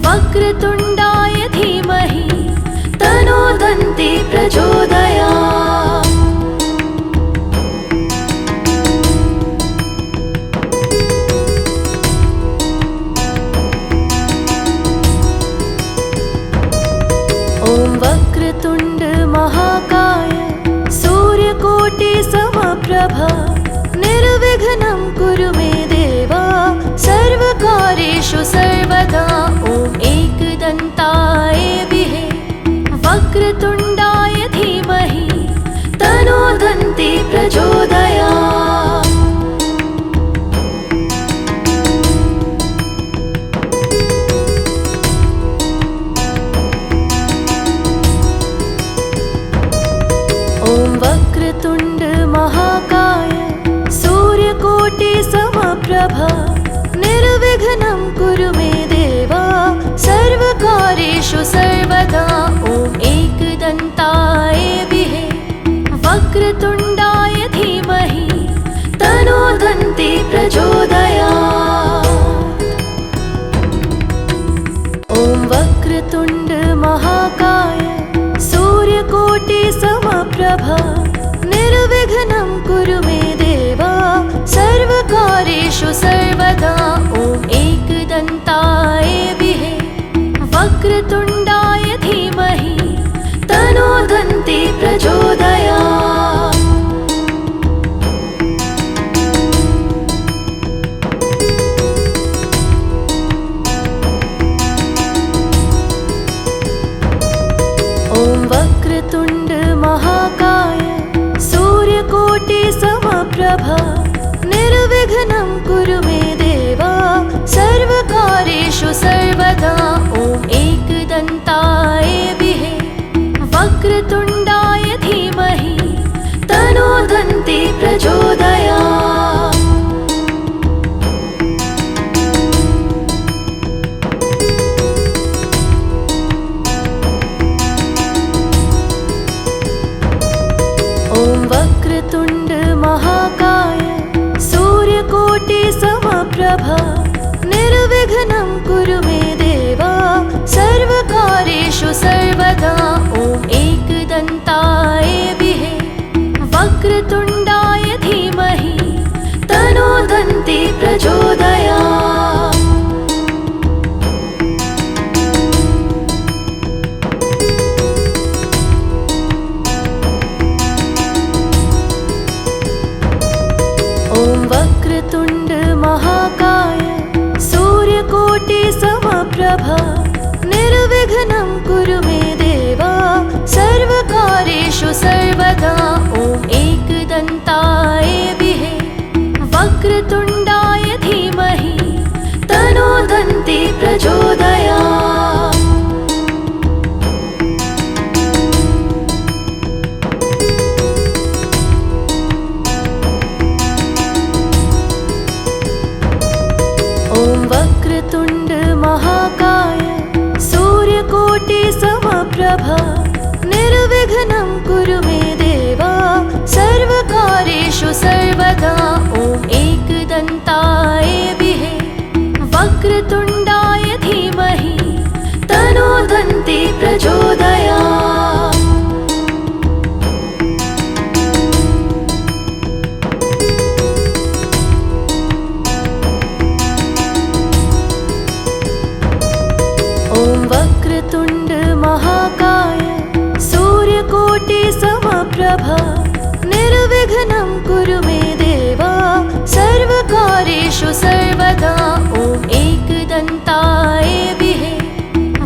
वक्रतुण्डाय धीमहि तन्नो दन्ती प्रचोदयात्। ॐ वक्रतुण्ड महाकाय सूर्यकोटि समप्रभा निर्विघ्नं कुरु मे देवा सर्वकार्येषु सर्वदा ॐ एकदन्ताय विहे वक्रतुण्डाय धीमहि तन्नो दन्ती प्रचोदयात्। ॐ वक्रतुण्ड महाकाय सूर्यकोटि समप्रभा निर्विघ्नं कुरु मे देवा सर्वकार्येषु सर्वदा ॐ एकदन्ताय विहे वक्रतुण्डाय धीमहि तन्नो दन्ती प्रचोदयात्। ॐ वक्रतुण्ड महाकाय सूर्यकोटि समप्रभा निर्विघ्नं कुरु मे देवा सर्वकार्येषु सर्वदा ॐ एकदन्ताय विहे वक्रतुण्डाय प्रचोदयात्। ॐ वक्रतुण्ड महाकाय सूर्यकोटि समप्रभा निर्विघ्नं कुरु मे देव सर्वकार्येषु सर्वदा। ॐ एकदन्ताय विहे वक्रतुण्डाय धीमहि तन्नो दन्ती प्रचोदयात्। ॐ वक्रतुण्ड महाकाय सूर्यकोटि समप्रभा निर्विघ्नं कुरु मे देव सर्वकार्येषु सर्वदा। ॐ एकदन्ताय विहे वक्रतुण्डाय धीमहि तन्नो दन्ती प्रचोदयात्। ॐ वक्रतुण्ड महाकाय सूर्यकोटि समप्रभा निर्विघ्नं कुरु मे देव सर्वकार्येषु सर्वदा। ॐ एकदन्ताय विहे वक्रतुण्डाय धीमहि तन्नो दन्ती प्रचोदयात्। ॐ वक्रतुण्ड महाकाय सूर्यकोटि समप्रभा निर्विघ्नं कुरु मे देव सर्वकार्येषु सर्वदा। ॐ एकदन्ताय विहे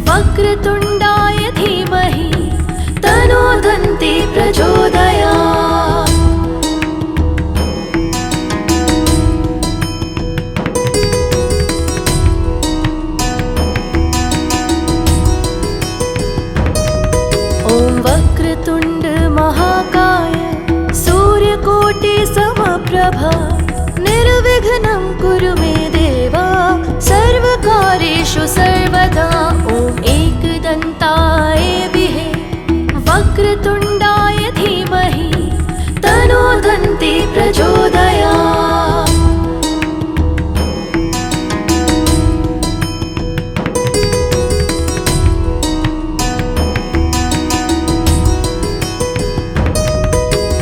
वक्रतुण्डाय धीमहि तन्नो दन्ती प्रचोदयात्। ॐ वक्रतुण्ड महाकाय सूर्यकोटि समप्रभा निर्विघ्नं कुरु मे देव सर्वकार्येषु सर्वदा। ॐ एकदन्ताय विहे वक्रतुण्डाय धीमहि तन्नो दन्ती प्रचोदयात्।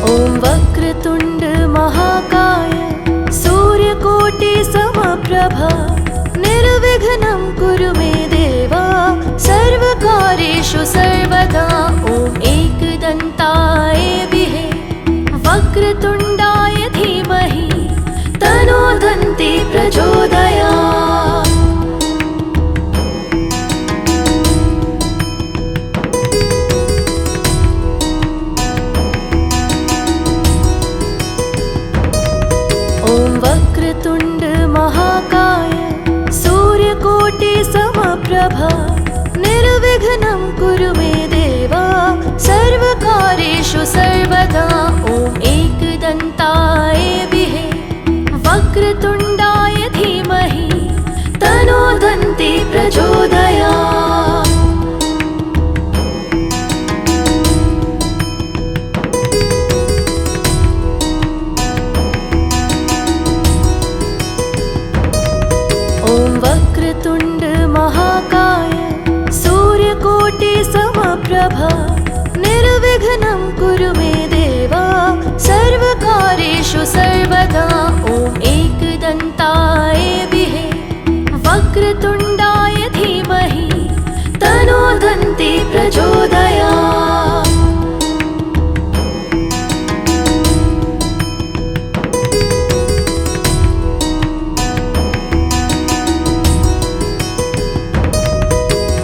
ॐ वक्रतुण्ड महाकाय सूर्यकोटि समप्रभा निर्विघ्नं कुरु मे देव सर्वकार्येषु सर्वदा। ॐ एकदन्ताय विहे वक्रतुण्डाय धीमहि तन्नो दन्ती प्रचोदयात्। ॐ वक्रतुण्ड महाकाय सूर्यकोटि समप्रभा निर्विघ्नं कुरु मे देव सर्वकार्येषु सर्वदा। ॐ एकदन्ताय विहे वक्रतुण्डाय धीमहि तन्नो दन्ती प्रचोदयात्। ॐ वक्रतुण्ड महाकाय सूर्यकोटि समप्रभा निर्विघ्नं कुरु मे देव सर्वकार्येषु सर्वदा। ॐ एकदन्ताय विहे वक्रतुण्डाय धीमहि तन्नो दन्ती प्रचोदयात्।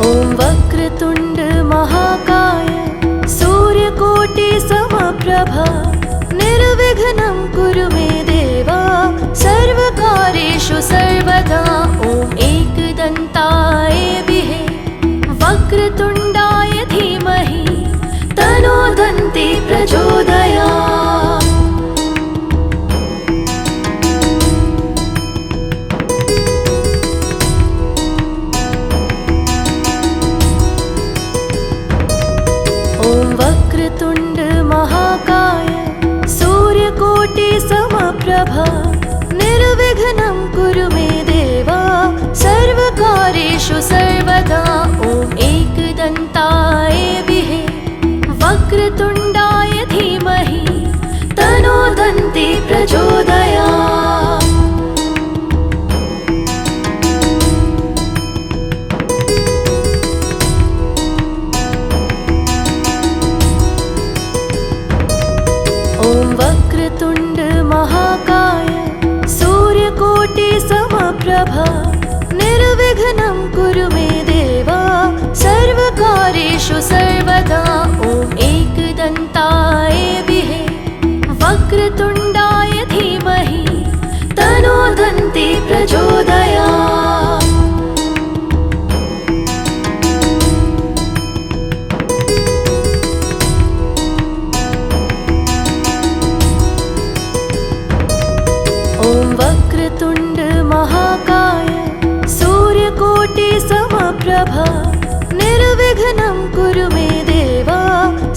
ॐ वक्रतुण्ड महाकाय सूर्यकोटि समप्रभा निर्विघ्नं कुरु मे देव सर्वकार्येषु सर्वदा। ॐ एकदन्ताय विहे वक्रतुण्डाय धीमहि तन्नो दन्ती प्रचोदयात्। समप्रभा निर्विघ्नं कुरु मे देवा सर्वकार्येषु सर्वदा ॐ एकदन्ताय विहे वक्रतुण्डाय धीमहि तन्नो दन्ती प्रचोदयात्। ॐ वक्रतुण्ड महाकाय सूर्यकोटि समप्रभा निर्विघ्नं कुरु मे देवा सर्वकार्येषु सर्वदा ॐ एकदन्ताय विहे वक्रतुण्डाय धीमहि तन्नो दन्ती प्रचोदयात्। ॐ वक्रतुण्ड महाकाय सूर्यकोटि समप्रभा निर्विघ्नं कुरु मे देवा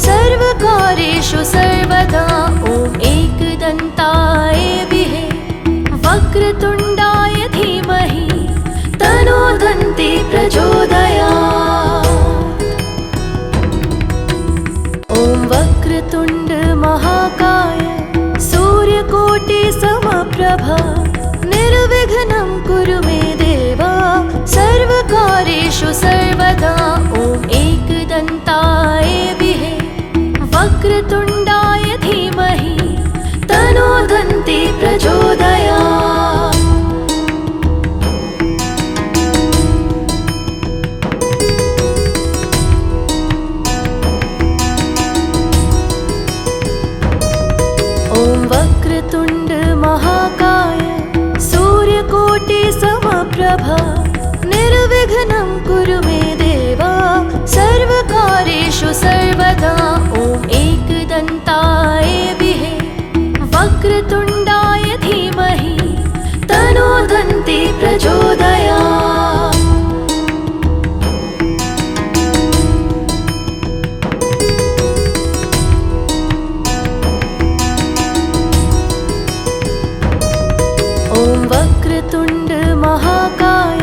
सर्वकार्येषु सर्वदा ॐ एकदन्ताय विहे वक्रतुण्डाय धीमहि तन्नो दन्ती प्रचोदयात्। ॐ वक्रतुण्ड महाकाय सूर्यकोटि समप्रभा निर्विघ्नं कुरु मे देवा सर्वकार्येषु सर्वदा ॐ एकदन्ताय विहे वक्रतुण्डाय धीमहि तन्नो दन्ती प्रचोदयात्। ॐ वक्रतुण्ड महाकाय सूर्यकोटि समप्रभा निर्विघ्नं कुरु मे देवा सर्वकार्येषु सर्वदा ॐ एकदन्ताय विहे वक्रतुण्डाय धीमहि तन्नो दन्ती प्रचोदयात्। ॐ वक्रतुण्ड महाकाय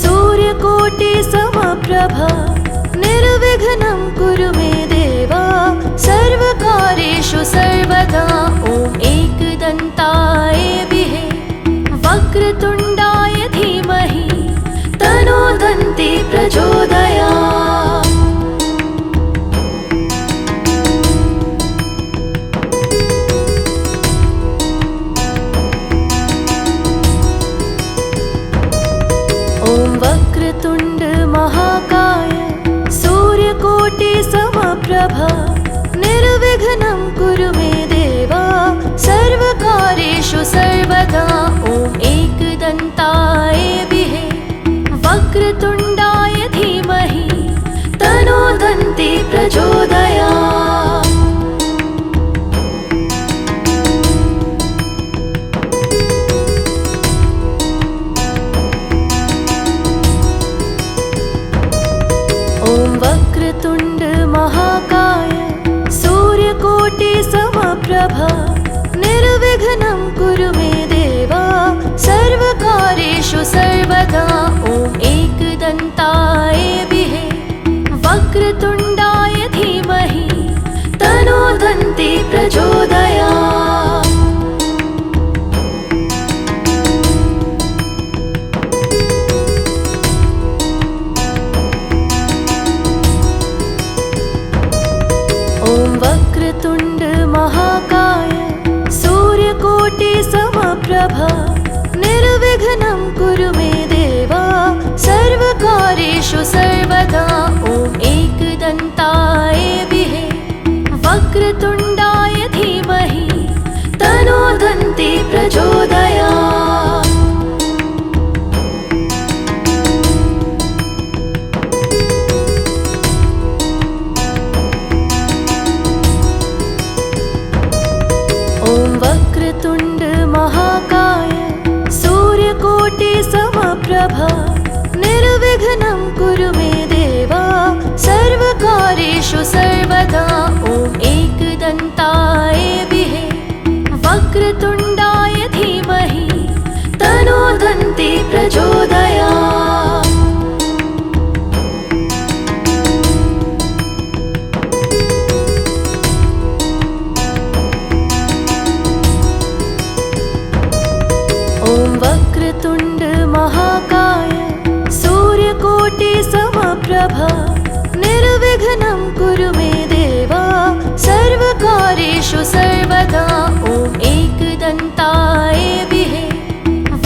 सूर्यकोटि समप्रभा निर्विघ्नं कुरु मे देवा सर्वकार्येषु सर्वदा ॐ एकदन्ताय विहे वक्रतुण्डाय धीमहि तन्नो दन्ती प्रचोदयात्। ॐ वक्रतुण्ड महाकाय सूर्यकोटि समप्रभा निर्विघ्नं कुरु मे देवा सर्वकार्येषु सर्वदा ॐ एकदन्ताय विहे वक्रतुण्डाय धीमहि तन्नो दन्ती प्रचोदयात्। ॐ वक्रतुण्ड महाकाय सूर्यकोटि समप्रभा निर्विघ्नं कुरु मे देवा सर्वकार्येषु सर्वदा ॐ एकदन्ताय विहे वक्रतुण्डाय धीमहि तन्नो दन्ती प्रचोदयात्। ॐ वक्रतुण्ड महाकाय सूर्यकोटि समप्रभा निर्विघ्नं कुरु मे देवा सर्वकार्येषु सर्वदा ॐ एकदन्ताय विहे वक्रतुण्डाय धीमहि तन्नो दन्ती प्रचोदयात्। ॐ वक्रतुण्ड महाकाय सूर्यकोटि समप्रभा निर्विघ्नं कुरु मे देवा सर्वकार्येषु सर्वदा ॐ एकदन्ताय विहे वक्रतुण्डाय वक्रतुण्ड महाकाय सूर्यकोटि समप्रभा निर्विघ्नं कुरु मे देवा सर्वकार्येषु सर्वदा ॐ एकदन्ताय विहे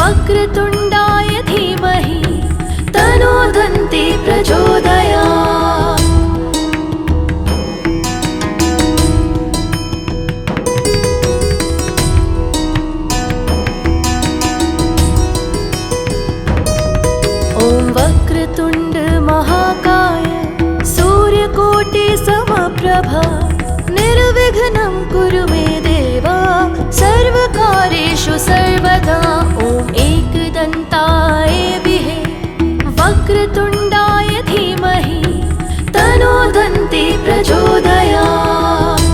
वक्रतुण्डाय धीमहि तन्नो दन्ती प्रचोदयात्। ॐ वक्रतुण्ड महाकाय सूर्यकोटि समप्रभा निर्विघ्नं कुरु मे देवा सर्वकार्येषु सर्वदा ॐ एकदन्ताय विहे वक्रतुण्डाय धीमहि तन्नो दन्ती प्रचोदयात्।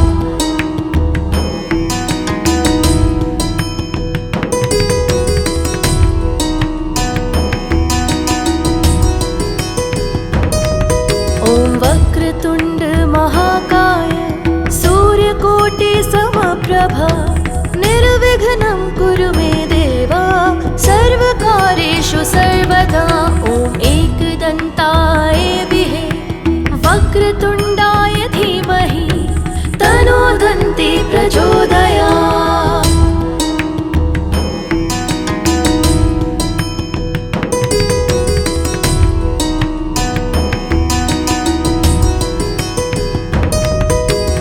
ॐ वक्रतुण्ड महाकाय सूर्यकोटि समप्रभा निर्विघ्नं कुरु मे देवा सर्वकार्येषु सर्वदा ॐ एकदन्ताय विहे वक्रतुण्डाय धीमहि तन्नो दन्ती प्रचोदयात्।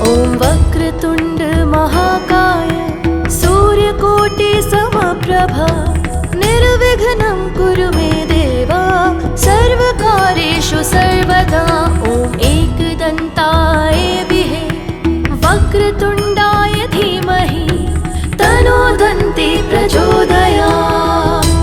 ॐ वक्रतुण्ड महाकाय सूर्यकोटि समप्रभा निर्विघ्नं कुरु मे देवा सर्वकार्येषु सर्वदा ॐ एकदन्ताय विहे वक्रतुण्डाय धीमहि तन्नो दन्ती प्रचोदयात्।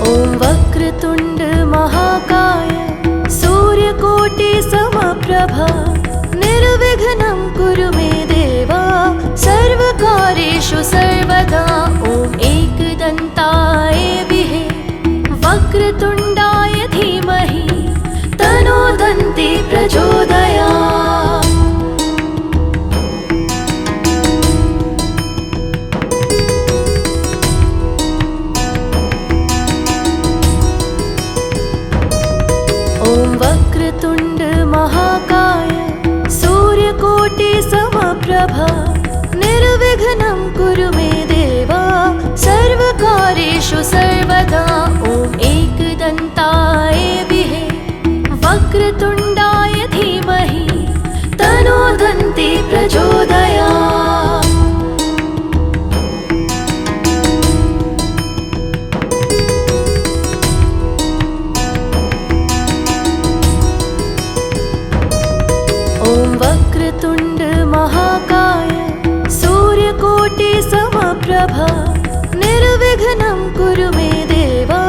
ॐ वक्रतुण्ड महाकाय सूर्यकोटि समप्रभा निर्विघ्नं कुरु मे देवा सर्वकार्येषु सर्वदा ॐ एकदन्ताय विहे वक्रतुण्डाय धीमहि तन्नो दन्ती प्रचोदयात्। ॐ वक्रतुण्ड महाकाय सूर्यकोटि समप्रभा निर्विघ्नं कुरु मे देवा सर्वकार्येषु सर्वदा ॐ एकदन्ताय विहे वक्रतुण्डाय धीमहि तन्नो दन्ती प्रचोदयात्। ॐ वक्रतुण्ड महाकाय सूर्यकोटि समप्रभा निर्विघ्नं कुरु मे देवा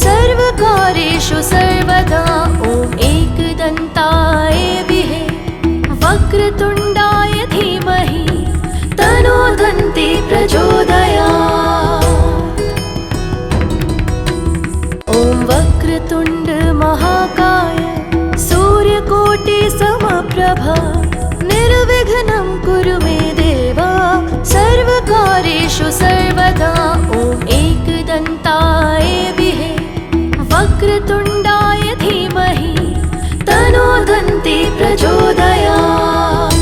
सर्वकार्येषु सर्वदा ॐ एकदन्ताय विहे वक्रतुण्डाय धीमहि तन्नो दन्ती प्रचोदयात्। ॐ वक्रतुण्ड महाकाय सूर्यकोटि समप्रभा निर्विघ्नं कुरु मे देवा सर्वकार्येषु सर्वदा ॐ एकदन्ताय विहे वक्रतुण्डाय धीमहि तन्नो दन्ती प्रचोदयात्।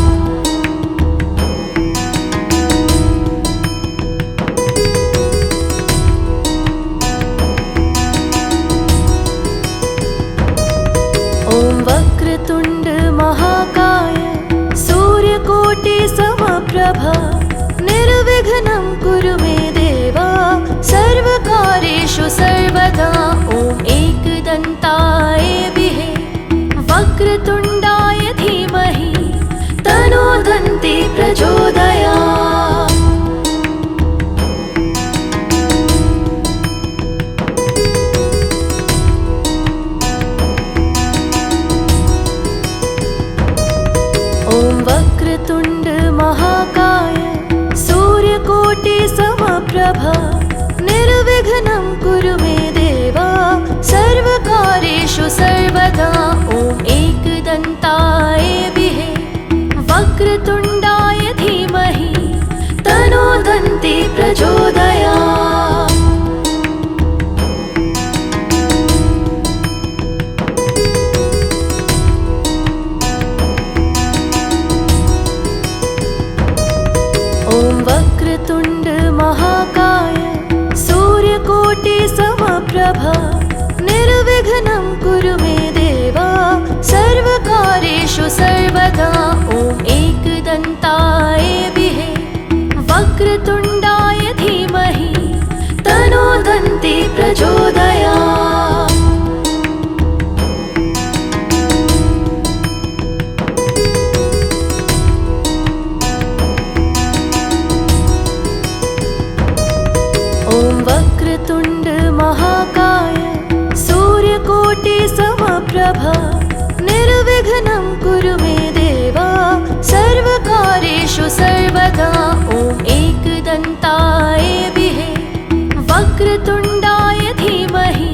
ॐ वक्रतुण्ड महाकाय सूर्यकोटि समप्रभा निर्विघ्नं कुरु मे देवा सर्वकार्येषु सर्वदा ॐ एकदन्ताय विहे वक्रतुण्डाय धीमहि तन्नो दन्ती प्रचोदयात्। ॐ वक्रतुण्ड महाकाय सूर्यकोटि समप्रभा निर्विघ्नं कुरु मे देवा सर्वकार्येषु सर्वदा समप्रभा निर्विघ्नं कुरु मे देवा सर्वकार्येषु सर्वदा ॐ एकदन्ताय विहे वक्रतुण्डाय धीमहि तन्नो दन्ती प्रचोदयात्। ॐ वक्रतुण्ड महाकाय सूर्यकोटि समप्रभा निर्विघ्नं कुरु मे देवा सर्वकार्येषु सर्वदा ॐ एकदन्ताय विहे वक्रतुण्डाय धीमहि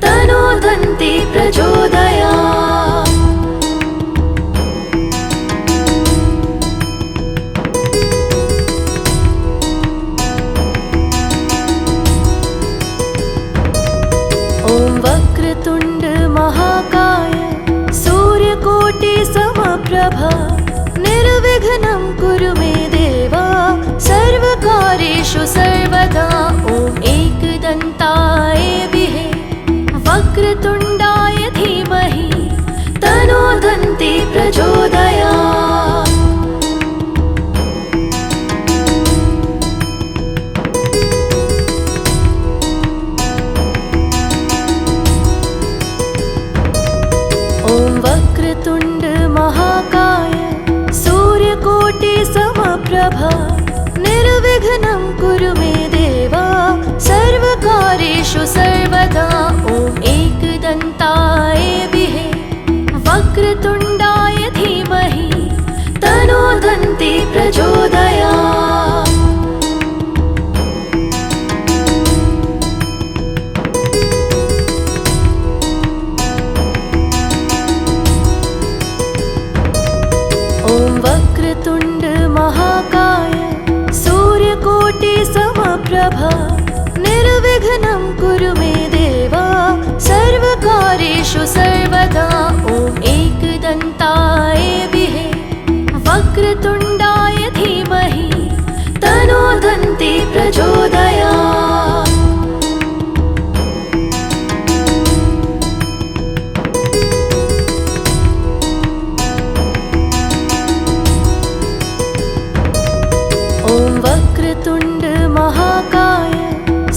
तन्नो दन्ती प्रचोदयात्। ॐ वक्रतुण्ड महाकाय सूर्यकोटि समप्रभा निर्विघ्नं कुरु मे देवा सर्वकार्येषु सर्वदा ॐ एकदन्ताय विहे वक्रतुण्डाय धीमहि तन्नो दन्ती प्रचोदयात्। ॐ वक्रतुण्ड महाकाय सूर्यकोटि समप्रभा निर्विघ्नं कुरु मे देवा सर्वकार्येषु सर्वदा ॐ एकदन्ताय विहे वक्रतुण्डाय धीमहि तन्नो दन्ती प्रचोदयात्। ॐ वक्रतुण्ड महाकाय सूर्यकोटि समप्रभा निर्विघ्नं कुरु मे देवा सर्वकार्येषु सर्वदा ॐ एकदन्ताय विहे वक्रतुण्डाय धीमहि तन्नो दन्ती प्रचोदयात्। ॐ वक्रतुण्ड महाकाय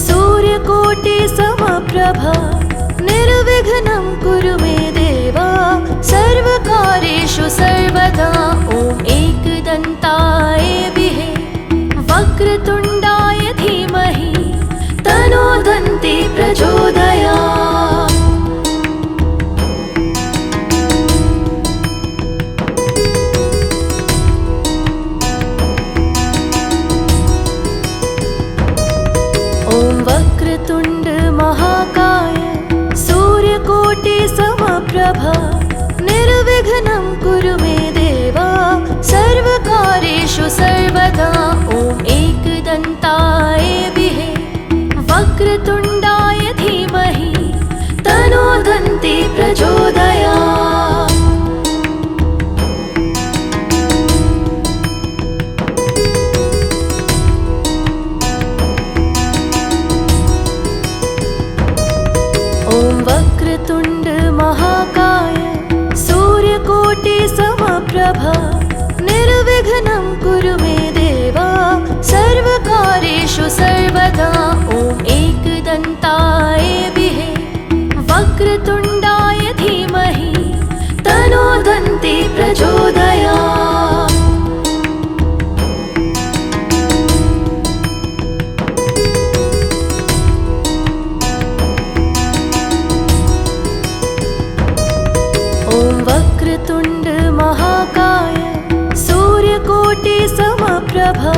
सूर्यकोटि समप्रभा निर्विघ्नं कुरु मे देवा सर्वकार्येषु सर्वदा ॐ एकदन्ताय विहे वक्रतुण्डाय धीमहि तन्नो दन्ती प्रचोदयात्। ॐ वक्रतुण्ड महाकाय सूर्यकोटि समप्रभा निर्विघ्नं कुरु मे देवा सर्वकार्येषु सर्वदा ॐ एकदन्ताय विहे वक्रतुण्डाय धीमहि तन्नो दन्ती प्रचोदयात्। ॐ वक्रतुण्ड महाकाय सूर्यकोटि समप्रभा निर्विघ्नं कुरु मे देवा सर्वकार्येषु सर्वदा ॐ एकदन्ताय विहे वक्रतुण्डाय धीमहि तन्नो दन्ती प्रचोदयात्। ॐ वक्रतुण्ड महाकाय सूर्यकोटि समप्रभा